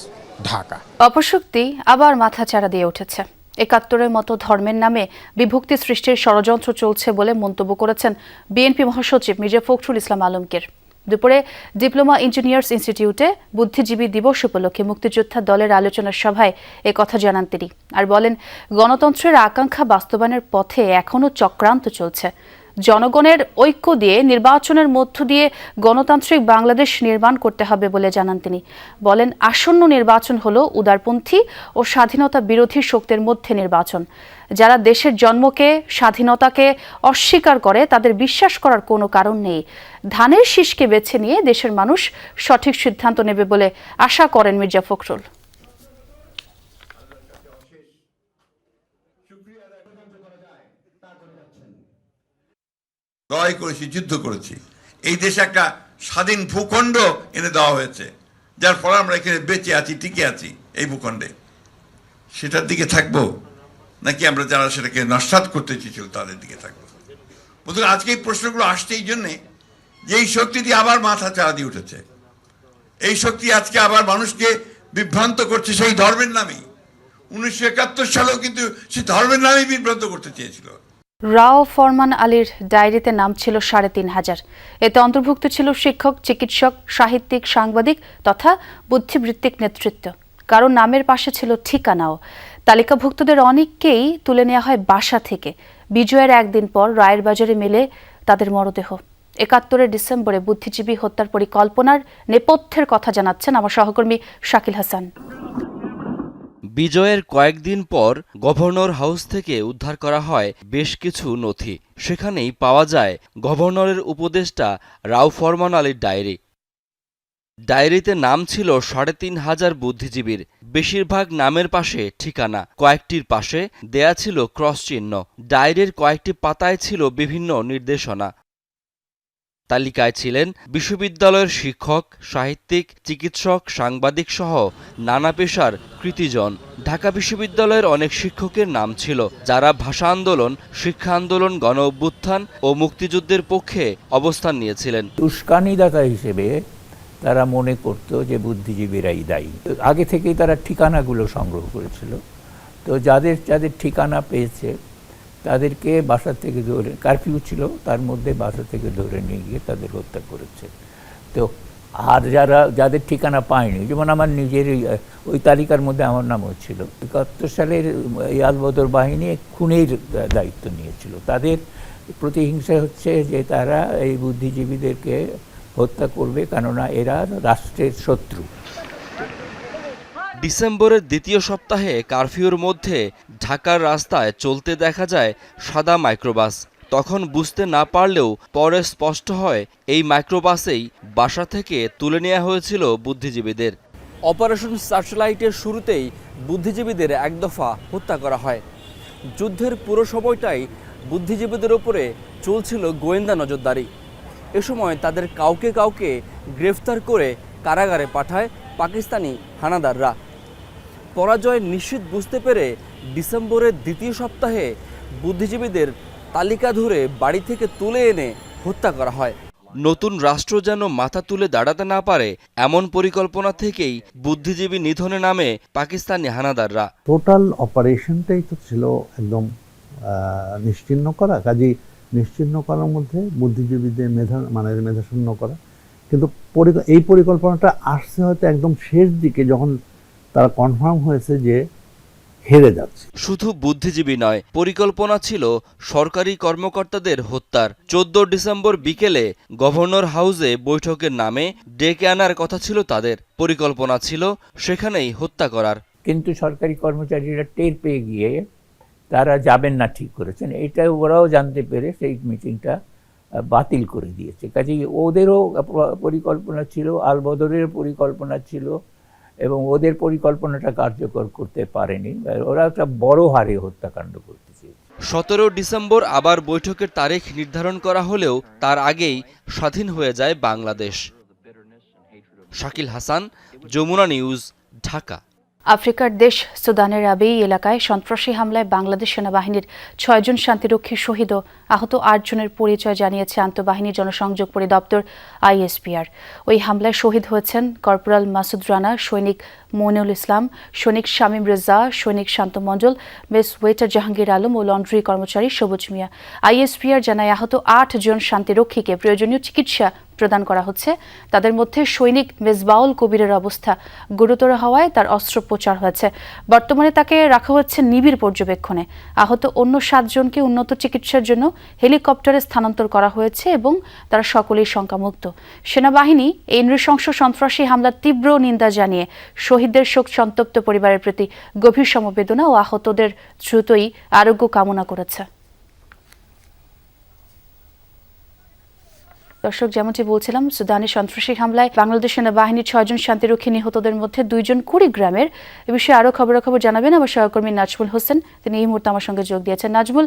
[SPEAKER 18] ঢাকা।
[SPEAKER 1] অপশক্তি আবার মাথাচাড়া দিয়ে উঠেছে। ৭১-এর মতো ধর্মের নামে বিভক্তি সৃষ্টির ষড়যন্ত্র চলছে বলে মন্তব্য করেছেন বিএনপি মহাসচিব মির্জা ফখরুল ইসলাম আলমগীর। দুপুরে ডিপ্লোমা ইঞ্জিনিয়ার্স ইনস্টিটিউটে বুদ্ধিজীবী দিবস উপলক্ষে মুক্তিযোদ্ধা দলের আলোচনা সভায় একথা জানান তিনি আর বলেন, গণতন্ত্রের আকাঙ্ক্ষা বাস্তবায়নের পথে এখনও চক্রান্ত চলছে। জনগণের ঐক্য দিয়ে নির্বাচনের মধ্য দিয়ে গণতান্ত্রিক বাংলাদেশ নির্মাণ করতে হবে বলে জানান তিনি। বলেন, আসন্ন নির্বাচন হলো উদারপন্থী ও স্বাধীনতা বিরোধী শক্তির মধ্যে নির্বাচন। যারা দেশের জন্মকে, স্বাধীনতাকে অস্বীকার করে তাদের বিশ্বাস করার কোনো কারণ নেই। ধানের শীষকে বেছে নিয়ে দেশের মানুষ সঠিক সিদ্ধান্ত নেবে বলে আশা করেন মির্জা ফখরুল।
[SPEAKER 6] লড়াই করেছি, যুদ্ধ করেছি, এই দেশে একটা স্বাধীন ভূখণ্ড এনে দেওয়া হয়েছে, যার ফলে আমরা এখানে বেঁচে আছি, টিকে আছি এই ভূখণ্ডে। সেটার দিকে থাকবো নাকি আমরা যারা সেটাকে নস্যাৎ করতে চেয়েছিল তাদের দিকে থাকবো? বন্ধুরা, আজকে এই প্রশ্নগুলো আসছে এই জন্যে যে এই শক্তিটি আবার মাথা চাড়া দিয়ে উঠেছে। এই শক্তি আজকে আবার মানুষকে বিভ্রান্ত করছে সেই ধর্মের নামেই। 1971 সালেও কিন্তু সেই ধর্মের নামেই বিভ্রান্ত করতে চেয়েছিল।
[SPEAKER 1] রাও ফরমান আলীর ডায়েরিতে নাম ছিল ৩৫০০। এতে অন্তর্ভুক্ত ছিল শিক্ষক, চিকিৎসক, সাহিত্যিক, সাংবাদিক তথা বুদ্ধিবৃত্তিক নেতৃত্ব। কারো নামের পাশে ছিল ঠিকানাও। তালিকাভুক্তদের অনেককেই তুলে নেওয়া হয় বাসা থেকে। বিজয়ের একদিন পর রায়ের বাজারে মেলে তাদের মরদেহ। ৭১ ডিসেম্বরে বুদ্ধিজীবী হত্যার পরিকল্পনার নেপথ্যের কথা জানাচ্ছেন আমার সহকর্মী শাকিল হাসান।
[SPEAKER 2] বিজয়ের কয়েকদিন পর গভর্নর হাউস থেকে উদ্ধার করা হয় বেশ কিছু নথি। সেখানেই পাওয়া যায় গভর্নরের উপদেষ্টা রাও ফরমান আলীর ডায়েরি। ডায়েরিতে নাম ছিল ৩৫০০ বুদ্ধিজীবীর। বেশিরভাগ নামের পাশে ঠিকানা, কয়েকটির পাশে দেয়া ছিল ক্রস চিহ্ন। ডায়েরির কয়েকটি পাতায় ছিল বিভিন্ন নির্দেশনা। তালিকায় ছিলেন বিশ্ববিদ্যালয়ের শিক্ষক, সাহিত্যিক, চিকিৎসক, সাংবাদিক সহ নানা পেশার কৃতিজন। ঢাকা বিশ্ববিদ্যালয়ের অনেক শিক্ষকের নাম ছিল, যারা ভাষা আন্দোলন, শিক্ষা আন্দোলন, গণ অভ্যুত্থান ও মুক্তিযুদ্ধের পক্ষে অবস্থান নিয়েছিলেন।
[SPEAKER 3] উস্কানিদাতা হিসেবে তারা মনে করত যে বুদ্ধিজীবীরাই দায়ী। আগে থেকেই তারা ঠিকানাগুলো সংগ্রহ করেছিল। তো যাদের যাদের ঠিকানা পেয়েছে তাদেরকে বাসা থেকে ধরে, কারফিউ ছিল, তার মধ্যে বাসা থেকে ধরে নিয়ে গিয়ে তাদের হত্যা করেছে। তো আর যাদের ঠিকানা পায়নি, যেমন আমার নিজের ওই তালিকার মধ্যে আমার নামও ছিল। ৭১ সালের এই আলবদর বাহিনী খুনের দায়িত্ব নিয়েছিল। তাদের প্রতিহিংসা হচ্ছে যে তারা এই বুদ্ধিজীবীদেরকে হত্যা করবে, কেননা এরা রাষ্ট্রের শত্রু।
[SPEAKER 2] ডিসেম্বরের দ্বিতীয় সপ্তাহে কারফিউর মধ্যে ঢাকার রাস্তায় চলতে দেখা যায় সাদা মাইক্রোবাস। তখন বুঝতে না পারলেও পরে স্পষ্ট হয় এই মাইক্রোবাসেই বাসা থেকে তুলে নেওয়া হয়েছিল বুদ্ধিজীবীদের। অপারেশন সার্চলাইটের শুরুতেই বুদ্ধিজীবীদের এক দফা হত্যা করা হয়। যুদ্ধের পুরো সময়টাই বুদ্ধিজীবীদের ওপরে চলছিল গোয়েন্দা নজরদারি। এ সময় তাদের কাউকে কাউকে গ্রেফতার করে কারাগারে পাঠায় পাকিস্তানি হানাদাররা। পরাজয় নিশ্চিত বুঝতে পেরে ডিসেম্বরের দ্বিতীয় সপ্তাহে বুদ্ধিজীবীদের তালিকা ধরে বাড়ি থেকে তুলে এনে হত্যা করা হয়। নতুন রাষ্ট্র যেন মাথা তুলে দাঁড়াতে না পারে, এমন পরিকল্পনা থেকেই বুদ্ধিজীবী নিধনে নামে পাকিস্তানি হানাদাররা।
[SPEAKER 7] টোটাল অপারেশনটাই তো ছিল একদম নিশ্চিহ্ন করা। কাজেই নিশ্চিহ্ন করার মধ্যে বুদ্ধিজীবীদের মেধাশূন্য করা। কিন্তু এই পরিকল্পনাটা আসছে হয়তো একদম শেষ দিকে, যখন তারা কনফার্ম হয়েছে যে হেরে যাচ্ছে।
[SPEAKER 2] শুধু বুদ্ধিজীবী নয়, পরিকল্পনা ছিল সরকারি কর্মকর্তাদের হত্যার। 14 ডিসেম্বর বিকেলে গভর্নর হাউসে বৈঠকের নামে ডেকে আনার কথা ছিল তাদের। পরিকল্পনা ছিল সেখানেই হত্যা করার।
[SPEAKER 3] কিন্তু সরকারি কর্মচারীরা টের পেয়ে গিয়ে তারা যাবেন না ঠিক করেছেন। এটা ওরাও জানতে পেরে সেই মিটিংটা বাতিল করে দিয়েছে। কাজেই ওদেরও পরিকল্পনা ছিল, আলবদরের পরিকল্পনা ছিল, এবং ওদের পরিকল্পনাটা কার্যকর করতে পারেনি। ওরা একটা বড় হারে হত্যাকাণ্ড করতে চেয়েছে।
[SPEAKER 2] 17 ডিসেম্বর আবার বৈঠকের তারিখ নির্ধারণ করা হলেও তার আগেই স্বাধীন হয়ে যায় বাংলাদেশ। শাকিল হাসান, যমুনা নিউজ, ঢাকা।
[SPEAKER 1] আফ্রিকার দেশ সুদানের আবেই এলাকায় সন্ত্রাসী হামলায় বাংলাদেশ সেনাবাহিনীর 6 জন শান্তিরক্ষী শহীদ ও আহত 8 জনের পরিচয় জানিয়েছে আন্তঃবাহিনী জনসংযোগ পরিদপ্তর ISPR। ওই হামলায় শহীদ হয়েছেন কর্পোরাল মাসুদ রানা, সৈনিক মইনুল ইসলাম, সৈনিক শামীম রেজা, সৈনিক শান্ত মণ্ডল, মেস ওয়েটার জাহাঙ্গীর আলম ও লন্ড্রি কর্মচারী সবুজ মিয়া। ISPR জানায় আহত 8 জন শান্তিরক্ষীকে প্রয়োজনীয় চিকিৎসা প্রদান করা হচ্ছে। তাদের মধ্যে সৈনিক মেজবাউল কবিরের অবস্থা গুরুতর হওয়ায় তার অস্ত্রোপচার হয়েছে। বর্তমানে তাকে রাখা হচ্ছে নিবিড় পর্যবেক্ষণে। আহত অন্য 7 জনকে উন্নত চিকিৎসার জন্য হেলিকপ্টারে স্থানান্তর করা হয়েছে এবং তারা সকলেই শঙ্কামুক্ত। সেনাবাহিনী এই নৃশংস সন্ত্রাসী হামলার তীব্র নিন্দা জানিয়ে শহীদদের শোক সন্তপ্ত পরিবারের প্রতি গভীর সমবেদনা ও আহতদের দ্রুতই আরোগ্য কামনা করেছে। দর্শক, যেমনটি বলছিলাম, সুদানি সন্ত্রাসী হামলায় বাংলাদেশ সেনাবাহিনীর 6 জন শান্তিরক্ষী নিহতদের মধ্যে 2 জন কুড়িগ্রামের। এ বিষয়ে আরও খবরাখবর জানাবেন আমার সহকর্মী নাজমুল হোসেন। তিনি এই মুহূর্তে আমার সঙ্গে যোগ দিয়েছেন। নাজমুল,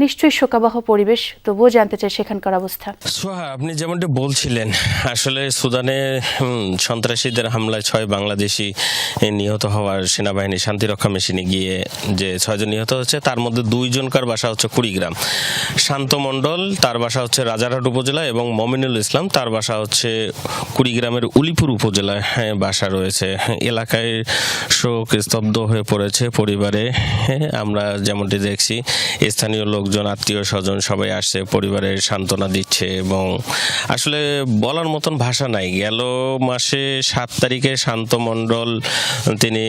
[SPEAKER 1] নিশ্চয়ই শোকাবহ পরিবেশ, তবুও জানতে চাই সেখানকার অবস্থা।
[SPEAKER 8] সোহা, আপনি যেমনটি বলছিলেন, আসলে সুদানে সন্ত্রাসীদের হামলায় 6 বাংলাদেশি নিহত হওয়ার সেনাবাহিনী শান্তিরক্ষা মিশনে গিয়ে যে 6 জন নিহত হচ্ছে, তার মধ্যে 2 জনকার বাসা হচ্ছে কুড়িগ্রাম। শান্ত মণ্ডল, তার বাসা হচ্ছে রাজারহাট উপজেলা, এবং মমিনুল ইসলাম, তার বাসা হচ্ছে কুড়িগ্রামের উলিপুর উপজেলায় বাসা রয়েছে। এলাকায় শোক স্তব্ধ হয়ে পড়েছে পরিবারে। আমরা যেমনটি দেখছি, স্থানীয় লোকজন, আত্মীয় স্বজন সবাই আসছে, পরিবারের সান্ত্বনা দিচ্ছে, এবং আসলে বলার মতন ভাষা নাই। গেল মাসে 7 তারিখে শান্ত মণ্ডল তিনি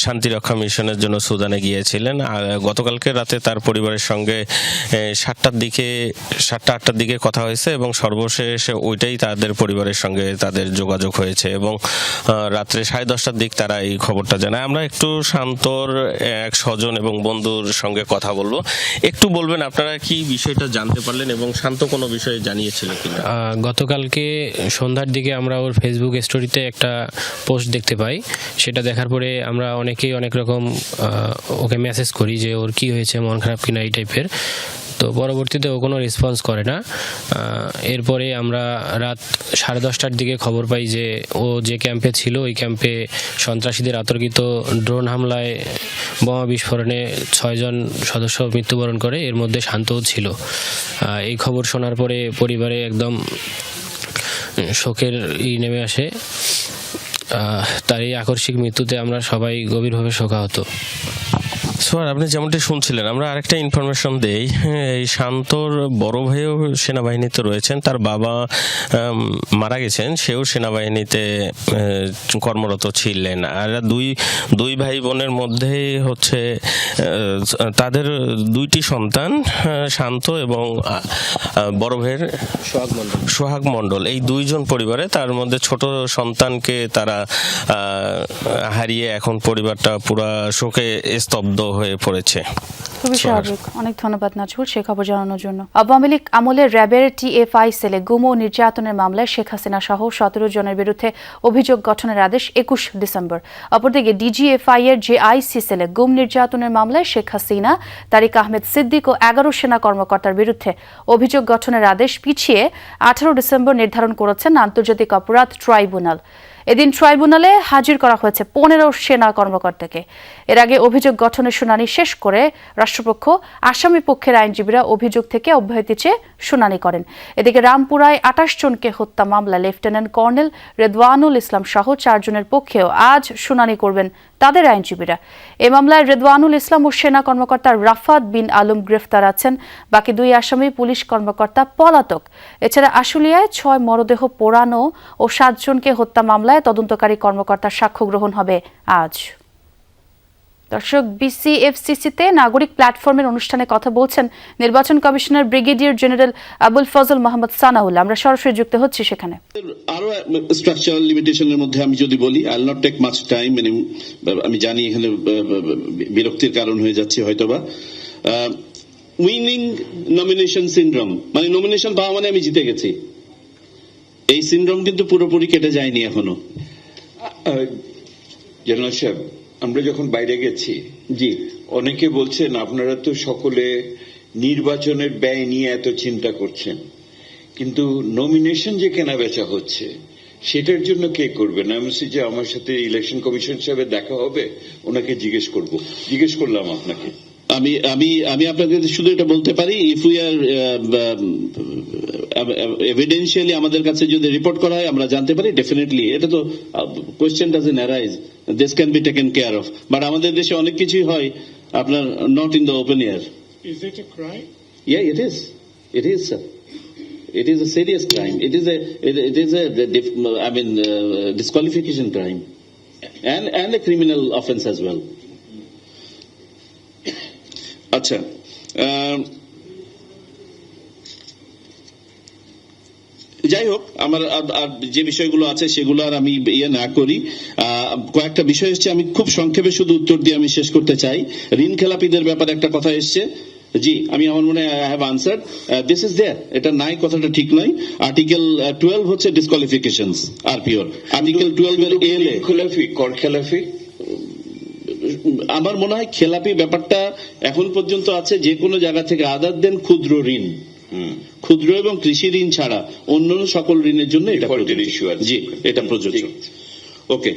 [SPEAKER 8] শান্তিরক্ষা মিশনের জন্য সুদানে গিয়েছিলেন। গতকালকে রাতে তার পরিবারের সঙ্গে 7টা-8টার দিকে কথা হয়েছে, এবং সর্বশেষ ওইটাই তাদের পরিবারের সঙ্গে তাদের যোগাযোগ হয়েছে, এবং রাত্রে 10:30টার দিক তারা এই খবরটা জানায়। আমরা একটু শান্তর এক স্বজন এবং বন্ধুর সঙ্গে কথা বলবো। একটু বলবেন আপনারা কি বিষয়টা জানতে পারলেন, এবং শান্ত কোনো বিষয়ে জানিয়েছিল কিনা?
[SPEAKER 9] গতকালকে সন্ধ্যার দিকে আমরা ওর ফেসবুক স্টোরিতে একটা পোস্ট দেখতে পাই। সেটা দেখার পরে আমরা অনেকেই অনেক রকম ওকে মেসেজ করি যে ওর কি হয়েছে, মন খারাপ কিনা, এই টাইপের। তো পরবর্তীতে ও কোনো রেসপন্স করে না। এরপরে আমরা রাত 10:30টার দিকে খবর পাই যে ও যে ক্যাম্পে ছিল, ওই ক্যাম্পে সন্ত্রাসীদের আতর্কিত ড্রোন হামলায় বোমা বিস্ফোরণে 6 জন সদস্য মৃত্যুবরণ করে, এর মধ্যে শান্তও ছিল। এই খবর শোনার পরে পরিবারে একদম শোকের নেমে আসে। তার এই আকস্মিক মৃত্যুতে আমরা সবাই গভীরভাবে শোকাহত।
[SPEAKER 8] স্যার, আপনি যেমনটি শুনছিলেন, আমরা আরেকটা ইনফরমেশন দেই। এই শান্তর বড় ভাইও সেনাবাহিনীতে রয়েছেন, তার বাবা মারা গেছেন, সেও সেনাবাহিনীতে কর্মরত ছিলেন। আর দুই ভাই বোনের মধ্যে হচ্ছে তাদের 2টি সন্তান, শান্ত এবং বড় ভাইয়ের সোহাগ মণ্ডল। এই 2 জন পরিবারে, তার মধ্যে ছোট সন্তানকে তারা হারিয়ে এখন পরিবারটা পুরা শোকে স্তব্ধ হয়ে পড়েছে।
[SPEAKER 1] খুবই স্বাভাবিক। অনেক ধন্যবাদ নাজমুল সে খবর জানানোর জন্য। আওয়ামী লীগ আমলে র্যাবের TFI সেলে গুম ও নির্যাতনের মামলায় শেখ হাসিনা সহ 17 জনের বিরুদ্ধে অভিযোগ গঠনের আদেশ 21 ডিসেম্বর। অপরদিকে DGFI এর JIC সেলে গুম নির্যাতনের মামলায় শেখ হাসিনা, তারিক আহমেদ সিদ্দিক ও 11 সেনা কর্মকর্তার বিরুদ্ধে অভিযোগ গঠনের আদেশ পিছিয়ে 18 ডিসেম্বর নির্ধারণ করেছেন আন্তর্জাতিক অপরাধ ট্রাইব্যুনাল। এদিন ট্রাইব্যুনালে হাজির করা হয়েছে 15 সেনা কর্মকর্তাকে। এর আগে অভিযোগ গঠনের শুনানি শেষ করে রাষ্ট্রপক্ষ আসামি পক্ষের আইনজীবীরা অভিযোগ থেকে অব্যাহতি চেয়ে শুনানি করেন। এদিকে রামপুরায় 28 জনকে হত্যা মামলা লেফটেন্যান্ট কর্নেল রেদওয়ানুল ইসলাম সহ 4 জনের পক্ষেও আজ শুনানি করবেন তাদের আইনজীবীরা। এ মামলায় রেদওয়ানুল ইসলাম ও সেনা কর্মকর্তা রাফাত বিন আলম গ্রেফতার আছেন। বাকি 2 আসামি পুলিশ কর্মকর্তা পলাতক। এছাড়া আশুলিয়ায় 6 মরদেহ পোড়ানো ও 7 জনকে হত্যা মামলায় তদন্তকারী কর্মকর্তার সাক্ষ্য গ্রহণ হবে আজ। দর্শক, BCFCC-তে নাগরিক প্ল্যাটফর্মের অনুষ্ঠানে কথা বলছেন নির্বাচন commissioner brigadier general Abul Fazal Mohammad Sanaullah. আমরা সরাসরি যুক্ত হচ্ছি সেখানে।
[SPEAKER 10] আরো স্ট্রাকচারাল লিমিটেশনের মধ্যে আমি যদি বলি, I will not take much time, মানে আমি জানি এখানে বিরক্তির কারণ হয়ে যাচ্ছে হয়তোবা। উইনিং নমিনেশন সিনড্রোম, মানে নমিনেশন পাওয়া মানে আমি জিতে গেছি, এই সিনড্রোম কিন্তু পুরোপুরি কেটে যায়নি এখনো। জেনারেল সাহেব, আমরা যখন বাইরে গেছি, জি, অনেকে বলছেন আপনারা তো সকলে নির্বাচনের ব্যয় নিয়ে এত চিন্তা করছেন, কিন্তু নমিনেশন যে কেনা বেচা হচ্ছে সেটার জন্য কে করবে? না, আমি যে আমার সাথে ইলেকশন কমিশন সাহেবের দেখা হবে, ওনাকে জিজ্ঞেস করলাম আপনাকে। আমি আমি আমি আপনাকে শুধু এটা বলতে পারি, ইফ উই আর এভিডেন্সিয়ালি আমাদের কাছে যদি রিপোর্ট করা হয় আমরা জানতে পারি, ডেফিনেটলি এটা তো question doesn't arise, this can be taken care of. But আমাদের দেশে অনেক কিছুই হয় আপনার not in the open air.
[SPEAKER 16] Is it a crime?
[SPEAKER 10] Yeah, it is. It is, sir. It is a serious crime. It is a disqualification crime and a criminal offense as well. আচ্ছা, যাই হোক, আমার আর যে বিষয়গুলো আছে সেগুলো আর আমি ইয়ে না করি। কয়েকটা বিষয় এসছে, আমি খুব সংক্ষেপে শুধু উত্তর দিয়ে আমি শেষ করতে চাই। ঋণ খেলাপিদের ব্যাপারে একটা কথা এসছে, জি আমি আমার মনে হয় I have answered, this is there, এটা নাই কথাটা ঠিক নয়। আর্টিকেল 12 হচ্ছে ডিসকোয়ালিফিকেশনস আর পিওর, আর্টিকেল 12 এর এলে খেলাফি কর খেলাফি, আমার মনে হয় খেলাপি ব্যাপারটা এখন পর্যন্ত আছে যে কোনো জায়গা থেকে, আদার দেন ক্ষুদ্র ঋণ, ক্ষুদ্র এবং কৃষি ঋণ ছাড়া অন্য সকল ঋণের জন্য এটা জি এটা প্রযোজ্য। ওকে,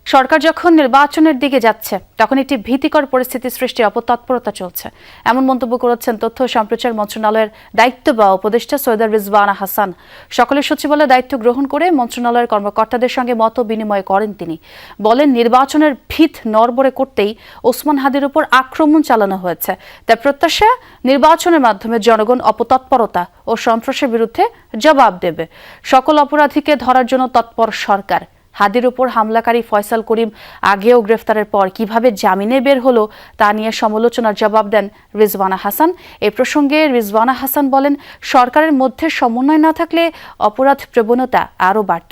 [SPEAKER 1] সরকার যখন নির্বাচনের দিকে যাচ্ছে তখন একটি ভীতিকর পরিস্থিতি সৃষ্টি অপতৎপরতা চলছে, এমন মন্তব্য করেছেন তথ্য ও সম্প্রচার মন্ত্রণালয়ের দায়িত্ববাহী উপদেষ্টা সৈয়দা রিজওয়ানা হাসান। সকলের সচিবালয়ের দায়িত্ব গ্রহণ করে মন্ত্রণালয়ের কর্মকর্তাদের সঙ্গে মত বিনিময় করেন তিনি। বলেন, নির্বাচনের ভিত নড়বড়ে করতেই ওসমান হাদির উপর আক্রমণ চালানো হয়েছে। তার প্রত্যাশা, নির্বাচনের মাধ্যমে জনগণ অপতৎপরতা ও সন্ত্রাসের বিরুদ্ধে জবাব দেবে। সকল অপরাধীকে ধরার জন্য তৎপর সরকার। হাদির উপর হামলাকারী ফয়সাল করিম আগেও গ্রেফতারের পর কিভাবে জামিনে বের হলো তা নিয়ে সমালোচনার জবাব দেন রিজওয়ানা হাসান। এ প্রসঙ্গে রিজওয়ানা হাসান বলেন, সরকারের মধ্যে সমন্বয় না থাকলে অপরাধ প্রবণতা আরও বাড়ত।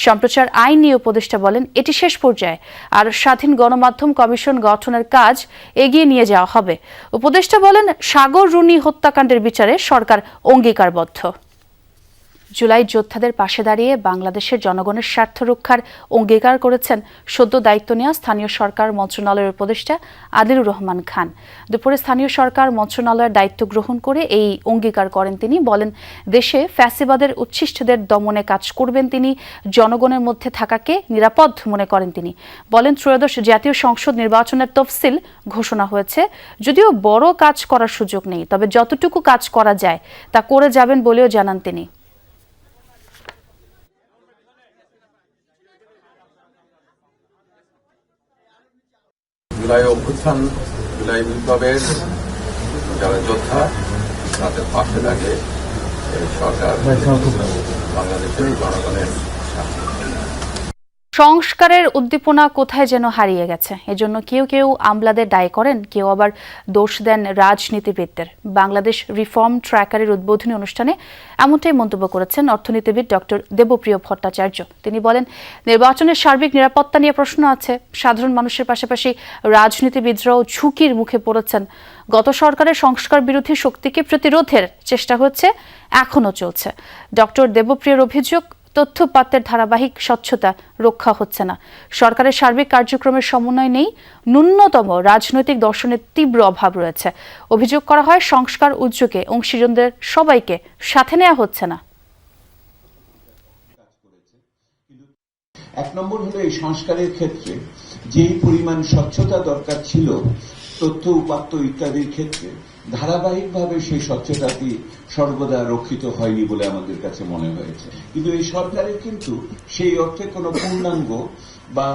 [SPEAKER 1] সম্প্রচার আইন নিয়ে উপদেষ্টা বলেন, এটি শেষ পর্যায়ে, আর স্বাধীন গণমাধ্যম কমিশন গঠনের কাজ এগিয়ে নিয়ে যাওয়া হবে। উপদেষ্টা বলেন, সাগর রুনি হত্যাকাণ্ডের বিচারে সরকার অঙ্গীকারবদ্ধ। জুলাই যোদ্ধাদের পাশে দাঁড়িয়ে বাংলাদেশের জনগণের স্বার্থ রক্ষার অঙ্গীকার করেছেন সদ্য দায়িত্ব নেওয়া স্থানীয় সরকার মন্ত্রণালয়ের উপদেষ্টা আদিলুর রহমান খান। দুপুরে স্থানীয় সরকার মন্ত্রণালয়ের দায়িত্ব গ্রহণ করে এই অঙ্গীকার করেন তিনি। বলেন, দেশে ফ্যাসিবাদের উচ্ছিষ্টদের দমনে কাজ করবেন তিনি। জনগণের মধ্যে থাকাকে নিরাপদ মনে করেন তিনি। বলেন, ত্রয়োদশ জাতীয় সংসদ নির্বাচনের তফসিল ঘোষণা হয়েছে, যদিও বড় কাজ করার সুযোগ নেই, তবে যতটুকু কাজ করা যায় তা করে যাবেন বলেও জানান তিনি।
[SPEAKER 4] জুলাই অভ্যুত্থান, জুলাই বিপ্লবের যারা যোদ্ধা তাদের পাশে দাঁড়িয়ে সরকার বাংলাদেশের জনগণের
[SPEAKER 1] সংস্কারের উদ্দীপনা কোথায় যেন হারিয়ে গেছে। এজন্য কেউ কেউ আমলাদের দায়ী করেন, কেউ আবার দোষ দেন রাজনীতিবিদদের। বাংলাদেশ রিফর্ম ট্র্যাকারের উদ্বোধনী অনুষ্ঠানে এমনটাই মন্তব্য করেছেন অর্থনীতিবিদ ডক্টর দেবপ্রিয় ভট্টাচার্য। তিনি বলেন, নির্বাচনের সার্বিক নিরাপত্তা নিয়ে প্রশ্ন আছে। সাধারণ মানুষের পাশাপাশি রাজনীতিবিদরাও ঝুঁকির মুখে পড়েছেন। গত সরকারের সংস্কার বিরোধী শক্তিকে প্রতিরোধের চেষ্টা হচ্ছে, এখনও চলছে। ডক্টর দেবপ্রিয়র অভিযোগ, তথ্যপাত্রের ধারাবাহিক স্বচ্ছতা রক্ষা হচ্ছে না। সরকারের সার্বিক কার্যক্রমের সমন্বয় নেই। ন্যূনতম রাজনৈতিক দর্শনের তীব্র অভাব রয়েছে। অভিযোগ করা হয়, সংস্কার উদ্যোগে অংশীজনদের সবাইকে সাথে নেওয়া হচ্ছে না।
[SPEAKER 12] এক নম্বর হলো, এই সংস্কারের ক্ষেত্রে যেই পরিমাণ স্বচ্ছতা দরকার ছিল তথ্য উপাত্ত ইত্যাদির ক্ষেত্রে, ধারাবাহিকভাবে সেই স্বচ্ছতাটি সর্বদা রক্ষিত হয়নি বলে আমাদের কাছে মনে হয়েছে। কিন্তু এই সরকারের কিন্তু সেই অর্থে কোনো পূর্ণাঙ্গ বা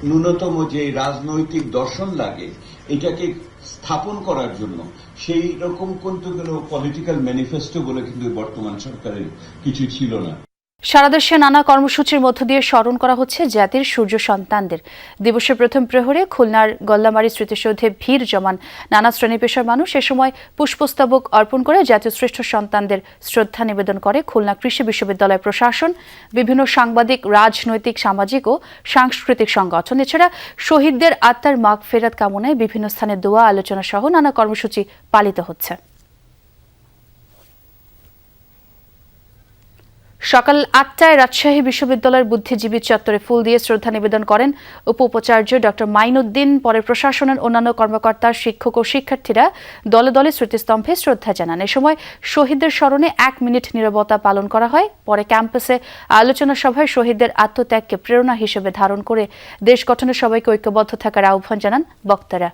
[SPEAKER 12] ন্যূনতম যে রাজনৈতিক দর্শন লাগে এটাকে স্থাপন করার জন্য সেই রকম কিন্তু কোনো পলিটিক্যাল ম্যানিফেস্টো বলে কিন্তু বর্তমান সরকারের কিছু ছিল না।
[SPEAKER 1] সারা দেশে নানা কর্মসূচির মধ্য দিয়ে স্মরণ করা হচ্ছে জাতির সূর্য সন্তানদের। দিবসের প্রথম প্রহরে খুলনার গল্লামারী স্মৃতিসৌধে ভিড় জমান নানা শ্রেণী পেশার মানুষ। এ সময় পুষ্পস্তবক অর্পণ করে জাতীয় শ্রেষ্ঠ সন্তানদের শ্রদ্ধা নিবেদন করে খুলনা কৃষি বিশ্ববিদ্যালয় প্রশাসন, বিভিন্ন সাংবাদিক, রাজনৈতিক, সামাজিক ও সাংস্কৃতিক সংগঠন। এছাড়া শহীদদের আত্মার মাগফিরাত কামনায় বিভিন্ন স্থানে দোয়া, আলোচনা সহ নানা কর্মসূচি পালিত হচ্ছে। সকাল 8টায় রাজশাহী বিশ্ববিদ্যালয়ের বুদ্ধিজীবী চত্বরে ফুল দিয়ে শ্রদ্ধা নিবেদন করেন উপ-উপাচার্য ডক্টর মাইনুদ্দিন। পরে প্রশাসনের অন্যান্য কর্মকর্তা, শিক্ষক ও শিক্ষার্থীরা দলে দলে স্মৃতিস্তম্ভে শ্রদ্ধা জানান। এ সময় শহীদদের স্মরণে 1 মিনিট নীরবতা পালন করা হয়। পরে ক্যাম্পাসে আলোচনা সভায় শহীদদের আত্মত্যাগকে প্রেরণা হিসেবে ধারণ করে দেশ গঠনে সবাইকে ঐক্যবদ্ধ থাকার আহ্বান জানান বক্তারা।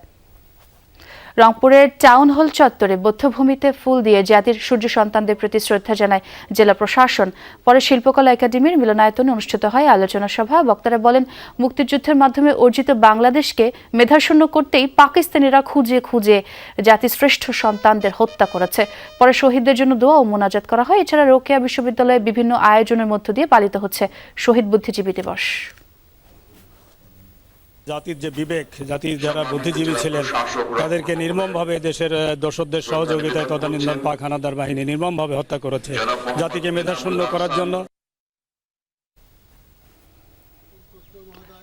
[SPEAKER 1] রংপুরের টাউন হল চত্বরে বৌদ্ধভূমিতে ফুল দিয়ে জাতির সূর্য সন্তানদের প্রতি শ্রদ্ধা জানায় জেলা প্রশাসন। পরে শিল্পকলা একাডেমির মিলনায়তনে অনুষ্ঠিত হয় আলোচনা সভা। বক্তারা বলেন, মুক্তিযুদ্ধের মাধ্যমে অর্জিত বাংলাদেশকে মেধাশূন্য করতেই পাকিস্তানিরা খুঁজে খুঁজে জাতির শ্রেষ্ঠ সন্তানদের হত্যা করেছে। পরে শহীদদের জন্য দোয়া ও মোনাজাত করা হয়। এছাড়া রোকেয়া বিশ্ববিদ্যালয়ে বিভিন্ন আয়োজনের মধ্য দিয়ে পালিত হচ্ছে শহীদ বুদ্ধিজীবী দিবস।
[SPEAKER 5] জাতির যে বিবেক, জাতির যারা বুদ্ধিজীবী ছিলেন তাদেরকে নির্মমভাবে দেশের দোসরদের সহযোগিতায় তদানীন্তন পাক হানাদার বাহিনী নির্মমভাবে হত্যা করেছে জাতিকে মেধাশূন্য করার জন্য।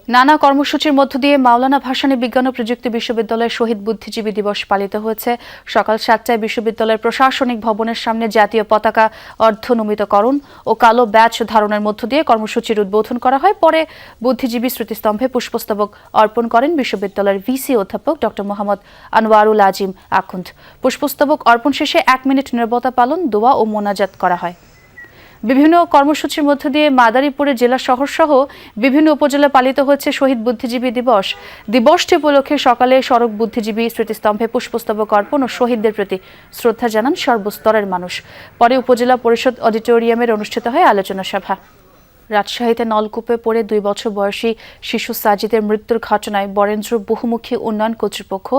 [SPEAKER 1] নানা কর্মসূচির মধ্য দিয়ে মাওলানা ভাসানী বিজ্ঞান ও প্রযুক্তি বিশ্ববিদ্যালয়ের শহীদ বুদ্ধিজীবী দিবস পালিত হয়েছে। সকাল 7টায় বিশ্ববিদ্যালয়ের প্রশাসনিক ভবনের সামনে জাতীয় পতাকা অর্ধনমিতকরণ ও কালো ব্যাচ ধারণের মধ্য দিয়ে কর্মসূচির উদ্বোধন করা হয়। পরে বুদ্ধিজীবী স্মৃতিস্তম্ভে পুষ্পস্তবক অর্পণ করেন বিশ্ববিদ্যালয়ের ভিসি অধ্যাপক ডক্টর মোহাম্মদ আনোয়ারুল আজিম আখুন্দ। পুষ্পস্তবক অর্পণ শেষে 1 মিনিট নীরবতা পালন, দোয়া ও মোনাজাত করা হয়। বিভিন্ন কর্মসূচির মধ্য দিয়ে মাদারীপুরে জেলা শহর সহ বিভিন্ন উপজেলায় পালিত হচ্ছে শহীদ বুদ্ধিজীবী দিবস। দিবসটি উপলক্ষে সকালে সড়ক বুদ্ধিজীবী স্মৃতিস্তম্ভে পুষ্পস্তবক অর্পণ ও শহীদদের প্রতি শ্রদ্ধা জানান সর্বস্তরের মানুষ। পরে উপজেলা পরিষদ অডিটোরিয়ামের অনুষ্ঠিত হয় আলোচনা সভা। রাজশাহীতে নলকূপে পড়ে 2 বছর বয়সী শিশু সাজিদের মৃত্যুর ঘটনায় বরেন্দ্র বহুমুখী উন্নয়ন কর্তৃপক্ষ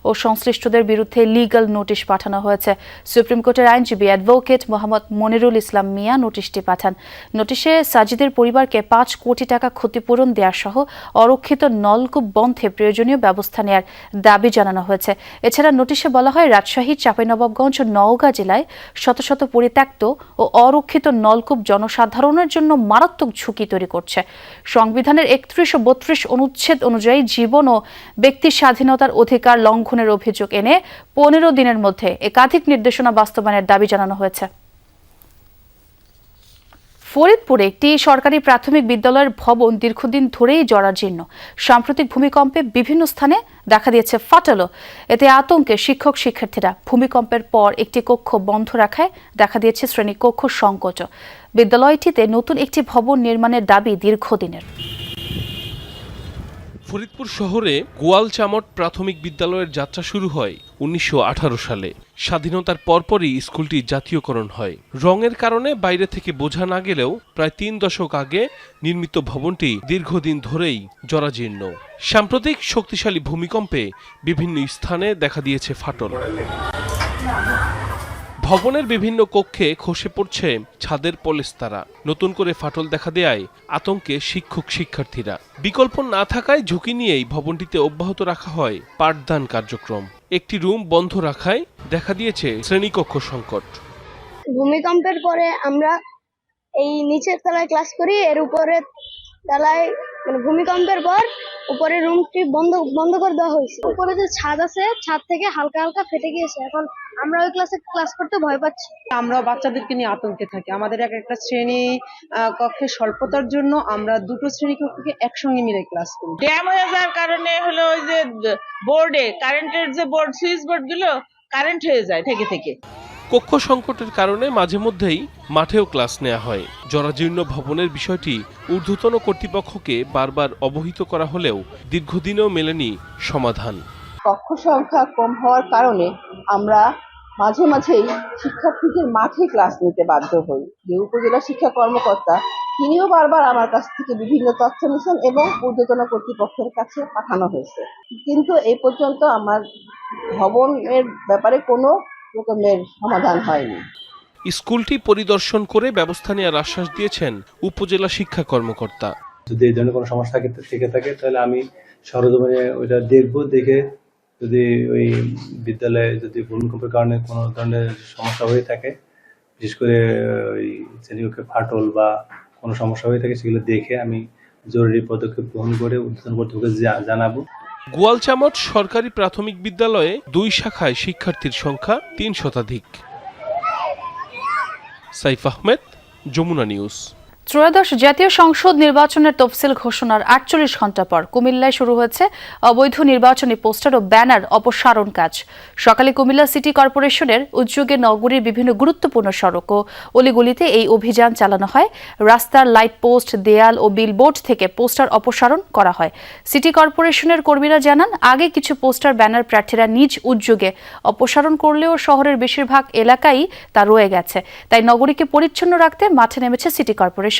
[SPEAKER 1] ও সংশ্লিষ্টদের বিরুদ্ধে লিগ্যাল নোটিশ পাঠানো হয়েছে। সুপ্রিম কোর্টের আইনজীবী অ্যাডভোকেট মোহাম্মদ মনিরুল ইসলাম মিয়া নোটিশটি পাঠান। নোটিশে সাজিদের পরিবারকে 5 কোটি টাকা ক্ষতিপূরণ দেওয়া সহ অরক্ষিত নলকূপ বন্ধে প্রয়োজনীয় ব্যবস্থা নেওয়ার দাবি জানানো হয়েছে। এছাড়া নোটিশে বলা হয়, রাজশাহী, চাঁপাইনবাবগঞ্জ ও নওগাঁ জেলায় শত শত পরিত্যক্ত ও অরক্ষিত নলকূপ জনসাধারণের জন্য মারাত্মক ঝুঁকি তৈরি করছে। সংবিধানের 31 ও 32 অনুচ্ছেদ অনুযায়ী জীবন ও ব্যক্তি স্বাধীনতার অধিকার লঙ্ঘনের অভিযোগ এনে 15 দিনের মধ্যে একাধিক নির্দেশনা বাস্তবায়নের দাবি জানানো হয়েছে। ফরিদপুরে একটি সরকারি প্রাথমিক বিদ্যালয়ের ভবন দীর্ঘদিন ধরেই জরাজীর্ণ। সাম্প্রতিক ভূমিকম্পে বিভিন্ন স্থানে দেখা দিয়েছে ফাটলও। এতে আতঙ্কে শিক্ষক শিক্ষার্থীরা। ভূমিকম্পের পর একটি কক্ষ বন্ধ রাখায় দেখা দিয়েছে শ্রেণীকক্ষ সংকট। বিদ্যালয়টিতে নতুন একটি ভবন নির্মাণের দাবি দীর্ঘদিনের।
[SPEAKER 13] ফরিদপুর শহরে গোয়ালচামট প্রাথমিক বিদ্যালয়ের যাত্রা শুরু হয় 1918 সালে। স্বাধীনতার পরপরই স্কুলটি জাতীয়করণ হয়। রঙের কারণে বাইরে থেকে বোঝা না গেলেও প্রায় 3 দশক আগে নির্মিত ভবনটি দীর্ঘদিন ধরেই জরাজীর্ণ। সাম্প্রতিক শক্তিশালী ভূমিকম্পে বিভিন্ন স্থানে দেখা দিয়েছে ফাটল। ভবনের বিভিন্ন কক্ষে খসে পড়ছে ছাদের পলেস্তারা। নতুন করে ফাটল দেখা দেয়ায় আতঙ্কে শিক্ষক শিক্ষার্থীরা। বিকল্প না থাকায় ঝুঁকি নিয়েই ভবনটিতে অব্যাহত রাখা হয় পাঠদান কার্যক্রম। একটি রুম বন্ধ রাখায় দেখা দিয়েছে শ্রেণীকক্ষ সংকট।
[SPEAKER 14] ভূমিকম্পের পরে আমরা এই নিচের তলায় ক্লাস করি, এর উপরের তলায় মানে ভূমিকম্পের পর উপরে রুমটি বন্ধ করে দেওয়া হয়েছে। উপরে যে ছাদ আছে, ছাদ থেকে হালকা হালকা ফেটে গিয়েছে। এখন আমরা ওই ক্লাসে ক্লাস করতে ভয় পাচ্ছি।
[SPEAKER 15] আমরা বাচ্চাদেরকে নিয়ে আতঙ্কে থাকি। আমাদের একটা শ্রেণী কক্ষের স্বল্পতার জন্য আমরা 2টো শ্রেণী কক্ষকে একসঙ্গে মিলে ক্লাস করি।
[SPEAKER 25] ড্যাম হয়ে যাওয়ার কারণে হলো ওই যে বোর্ডে কারেন্টের যে বোর্ড, সুইচ বোর্ড গুলো কারেন্ট হয়ে যায় থেকে।
[SPEAKER 13] কক্ষ সংকটের কারণে মাঝে মধ্যেই মাঠেও ক্লাস নেওয়া হয়। জরাজীর্ণ ভবনের বিষয়টি ঊর্ধ্বতন কর্তৃপক্ষকে বারবার অবহিত করা হলেও দীর্ঘদিনেও মেলেনি সমাধান।
[SPEAKER 15] কক্ষ সংখ্যা কম হওয়ার কারণে আমরা মাঝে মাঝেই শিক্ষার্থীদের মাঠে ক্লাস নিতে বাধ্য হই। যে উপজেলা শিক্ষা কর্মকর্তা, তিনিও বারবার আমার কাছ থেকে বিভিন্ন তথ্য নিয়েছেন এবং ঊর্ধ্বতন কর্তৃপক্ষের কাছে পাঠানো হয়েছে, কিন্তু এই পর্যন্ত আমার ভবনের ব্যাপারে কোনো রকমের সমাধান হয়নি।
[SPEAKER 13] স্কুলটি পরিদর্শন করে ব্যবস্থা নেওয়ার আশ্বাস দিয়েছেন উপজেলা শিক্ষা কর্মকর্তা।
[SPEAKER 26] যদি এই ধরনের কোনো সমস্যা থেকে থাকে তাহলে আমি সরজমিনে ওইটা দেখবো, দেখে যদি ওই বিদ্যালয়ে যদি ভূমিকম্পের কারণে কোনো ধরনের সমস্যা হয়ে থাকে, বিশেষ করে ওই শ্রেণীকক্ষে ফাটল বা কোনো সমস্যা হয়ে থাকে, সেগুলো দেখে আমি জরুরি পদক্ষেপ গ্রহণ করে ঊর্ধ্বতন কর্তৃপক্ষকে জানাবো।
[SPEAKER 13] গোয়ালচামট সরকারি প্রাথমিক বিদ্যালয়ে 2 শাখায় শিক্ষার্থীর সংখ্যা 3 শতাধিক। সাইফ আহমেদ, যমুনা নিউজ।
[SPEAKER 1] ত্রয়োদশ জাতীয় সংসদ নির্বাচনের তফসিল ঘোষণার ৪৮ ঘণ্টা পর কুমিল্লায় শুরু হয়েছে অবৈধ নির্বাচনী পোস্টার ও ব্যানার অপসারণ কাজ। সকালে কুমিল্লা সিটি কর্পোরেশনের উদ্যোগে নগরীর বিভিন্ন গুরুত্বপূর্ণ সড়ক ও অলিগলিতে এই অভিযান চালানো হয়। রাস্তার লাইট পোস্ট, দেয়াল ও বিলবোর্ড থেকে পোস্টার অপসারণ করা হয়। সিটি কর্পোরেশনের কর্মীরা জানান, আগে কিছু পোস্টার ব্যানার প্রার্থীরা নিজ উদ্যোগে অপসারণ করলেও শহরের বেশিরভাগ এলাকায় তা রয়ে গেছে। তাই নগরীকে পরিচ্ছন্ন রাখতে মাঠে নেমেছে সিটি কর্পোরেশন।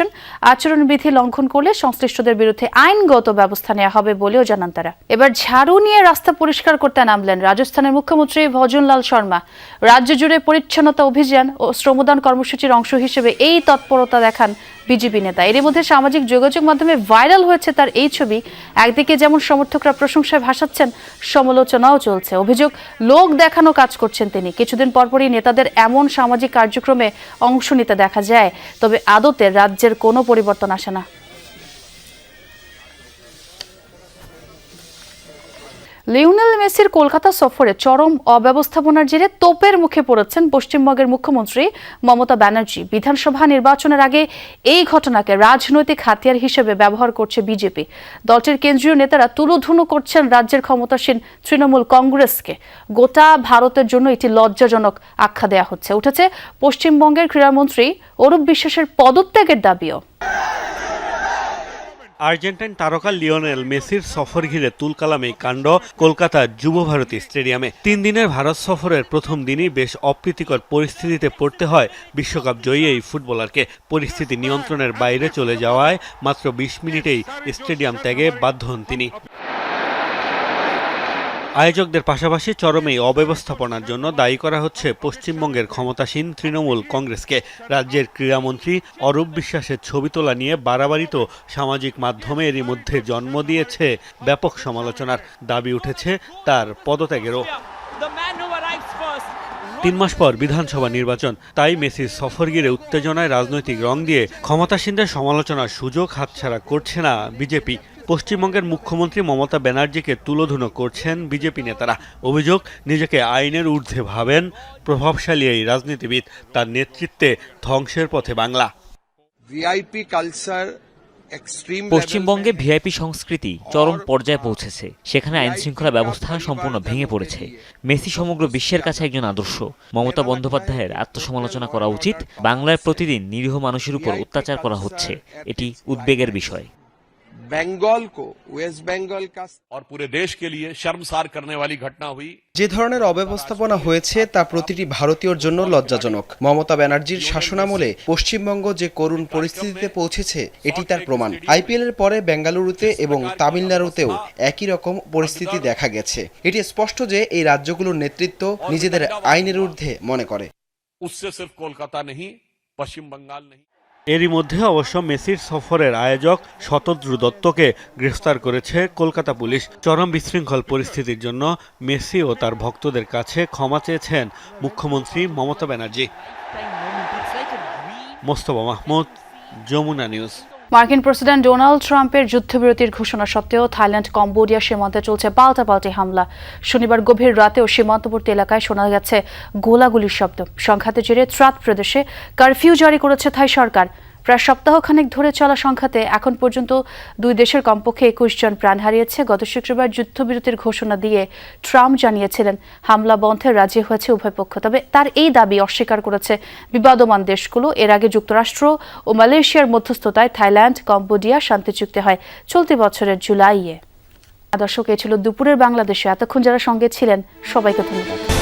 [SPEAKER 1] আচরণবিধি লঙ্ঘন করলে সংশ্লিষ্টদের বিরুদ্ধে আইনগত ব্যবস্থা নেওয়া হবে বলেও জানান তারা। এবার ঝাড়ু নিয়ে রাস্তা পরিষ্কার করতে নামলেন রাজস্থানের মুখ্যমন্ত্রী ভজনলাল শর্মা। রাজ্য জুড়ে পরিচ্ছন্নতা অভিযান ও শ্রমদান কর্মসূচির অংশ হিসেবে এই তৎপরতা দেখান বিজেপি নেতা। এর মধ্যে সামাজিক যোগাযোগ মাধ্যমে ভাইরাল হয়েছে তার এই ছবি। একদিকে যেমন সমর্থকরা প্রশংসায় ভাসাচ্ছেন, সমালোচনাও চলছে। অভিযোগ, লোক দেখানো কাজ করছেন তিনি। কিছুদিন পরপরই নেতাদের এমন সামাজিক কার্যক্রমে অংশ নিতে দেখা যায়, তবে আদতে রাজ্যের কোনো পরিবর্তন আসে না। লিওনেল মেসির কলকাতা সফরে চরম অব্যবস্থাপনার জেরে তোপের মুখে পড়েছেন পশ্চিমবঙ্গের মুখ্যমন্ত্রী মমতা ব্যানার্জি। বিধানসভা নির্বাচনের আগে এই ঘটনাকে রাজনৈতিক হাতিয়ার হিসেবে ব্যবহার করছে বিজেপি। দলটির কেন্দ্রীয় নেতারা তুলোধুনো করছেন রাজ্যের ক্ষমতাসীন তৃণমূল কংগ্রেসকে। গোটা ভারতের জন্য এটি লজ্জাজনক আখ্যা দেওয়া হচ্ছে। উঠেছে পশ্চিমবঙ্গের ক্রীড়ামন্ত্রী অরূপ বিশ্বাসের পদত্যাগের দাবিও।
[SPEAKER 11] আর্জেন্টাইন তারকা লিওনেল মেসির সফর ঘিরে তুলকালামে কাণ্ড কলকাতার যুব ভারতী স্টেডিয়ামে। 3 দিনের ভারত সফরের প্রথম দিনই বেশ অপ্রীতিকর পরিস্থিতিতে পড়তে হয় বিশ্বকাপ জয়ী এই ফুটবলারকে। পরিস্থিতি নিয়ন্ত্রণের বাইরে চলে যাওয়ায় মাত্র 20 মিনিটেই স্টেডিয়াম ত্যাগে বাধ্য হন তিনি। আয়োজকদের পাশাপাশি চরম এই অব্যবস্থাপনার জন্য দায়ী করা হচ্ছে পশ্চিমবঙ্গের ক্ষমতাসীন তৃণমূল কংগ্রেসকে। রাজ্যের ক্রীড়ামন্ত্রী অরূপ বিশ্বাসের ছবি তোলা নিয়ে বাড়াবাড়ি তো সামাজিক মাধ্যমে এরই মধ্যে জন্ম দিয়েছে ব্যাপক সমালোচনার। দাবি উঠেছে তার পদত্যাগেরও। 3 মাস পর বিধানসভা নির্বাচন, তাই মেসির সফর ঘিরে উত্তেজনায় রাজনৈতিক রং দিয়ে ক্ষমতাসীনদের সমালোচনার সুযোগ হাতছাড়া করছে না বিজেপি। পশ্চিমবঙ্গের মুখ্যমন্ত্রী মমতা ব্যানার্জিকে তুলোধুনো করছেন বিজেপি নেতারা। অভিযোগ, নিজেকে আইনের ঊর্ধ্বে ভাবেন প্রভাবশালী এই রাজনীতিবিদ। তার নেতৃত্বে ধ্বংসের পথে বাংলা।
[SPEAKER 17] ভিআইপি কালচার
[SPEAKER 19] পশ্চিমবঙ্গে ভিআইপি সংস্কৃতি চরম পর্যায়ে পৌঁছেছে। সেখানে আইন শৃঙ্খলা ব্যবস্থা সম্পূর্ণ ভেঙে পড়েছে। মেসি সমগ্র বিশ্বের কাছে একজন আদর্শ। মমতা বন্দ্যোপাধ্যায়ের আত্মসমালোচনা করা উচিত। বাংলায় প্রতিদিন নিরীহ মানুষের উপর অত্যাচার করা হচ্ছে, এটি উদ্বেগের বিষয়।
[SPEAKER 17] বেঙ্গল কো ওয়েস্ট বেঙ্গল কা और पूरे देश के लिए शर्मसार करने वाली घटना हुई।
[SPEAKER 20] যে ধরনের অব্যবস্থাপনা হয়েছে তা প্রতিটি ভারতীয়র জন্য লজ্জাজনক। মমতা ব্যানার্জির শাসনামলে পশ্চিমবঙ্গ যে করুণ পরিস্থিতিতে পৌঁছেছে এটি তার প্রমাণ। আইপিএল এর পরে বেঙ্গালুরুতে এবং তামিলনাড়ুতেও একই রকম পরিস্থিতি দেখা গেছে। এটি স্পষ্ট যে এই রাজ্যগুলোর নেতৃত্ব নিজেদের আইনের ঊর্ধ্বে মনে করে।
[SPEAKER 17] उससे सिर्फ कोलकाता नहीं, पश्चिम बंगाल नहीं।
[SPEAKER 11] এরই মধ্যে অবশ্য মেসির সফরের আয়োজক শতদ্রু দত্তকে গ্রেফতার করেছে কলকাতা পুলিশ। চরম বিশৃঙ্খল পরিস্থিতির জন্য মেসি ও তার ভক্তদের কাছে ক্ষমা চেয়েছেন মুখ্যমন্ত্রী মমতা ব্যানার্জি। মোস্তফা মাহমুদ, যমুনা নিউজ।
[SPEAKER 1] মার্কিন প্রেসিডেন্ট ডোনাল্ড ট্রাম্পের যুদ্ধবিরতির ঘোষণা সত্ত্বেও থাইল্যান্ড কম্বোডিয়া সীমান্তে চলছে পাল্টাপাল্টি হামলা। শনিবার গভীর রাতেও সীমান্তবর্তী এলাকায় শোনা গেছে গোলাগুলির শব্দ। সংঘাতের জেরে ত্রাত প্রদেশে কারফিউ জারি করেছে থাই সরকার। প্রায় সপ্তাহখানেক ধরে চলা সংঘাতে এখন পর্যন্ত দুই দেশের কমপক্ষে 21 জন প্রাণ হারিয়েছে। গত শুক্রবার যুদ্ধবিরতির ঘোষণা দিয়ে ট্রাম্প জানিয়েছিলেন হামলা বন্ধে রাজি হয়েছে উভয় পক্ষ। তবে তার এই দাবি অস্বীকার করেছে বিবাদমান দেশগুলো। এর আগে যুক্তরাষ্ট্র ও মালয়েশিয়ার মধ্যস্থতায় থাইল্যান্ড কম্বোডিয়া শান্তি চুক্তি হয় চলতি বছরের জুলাইয়ে। দর্শক, এ ছিল দুপুরের বাংলাদেশে। এতক্ষণ যারা সঙ্গে ছিলেন সবাইকে ধন্যবাদ।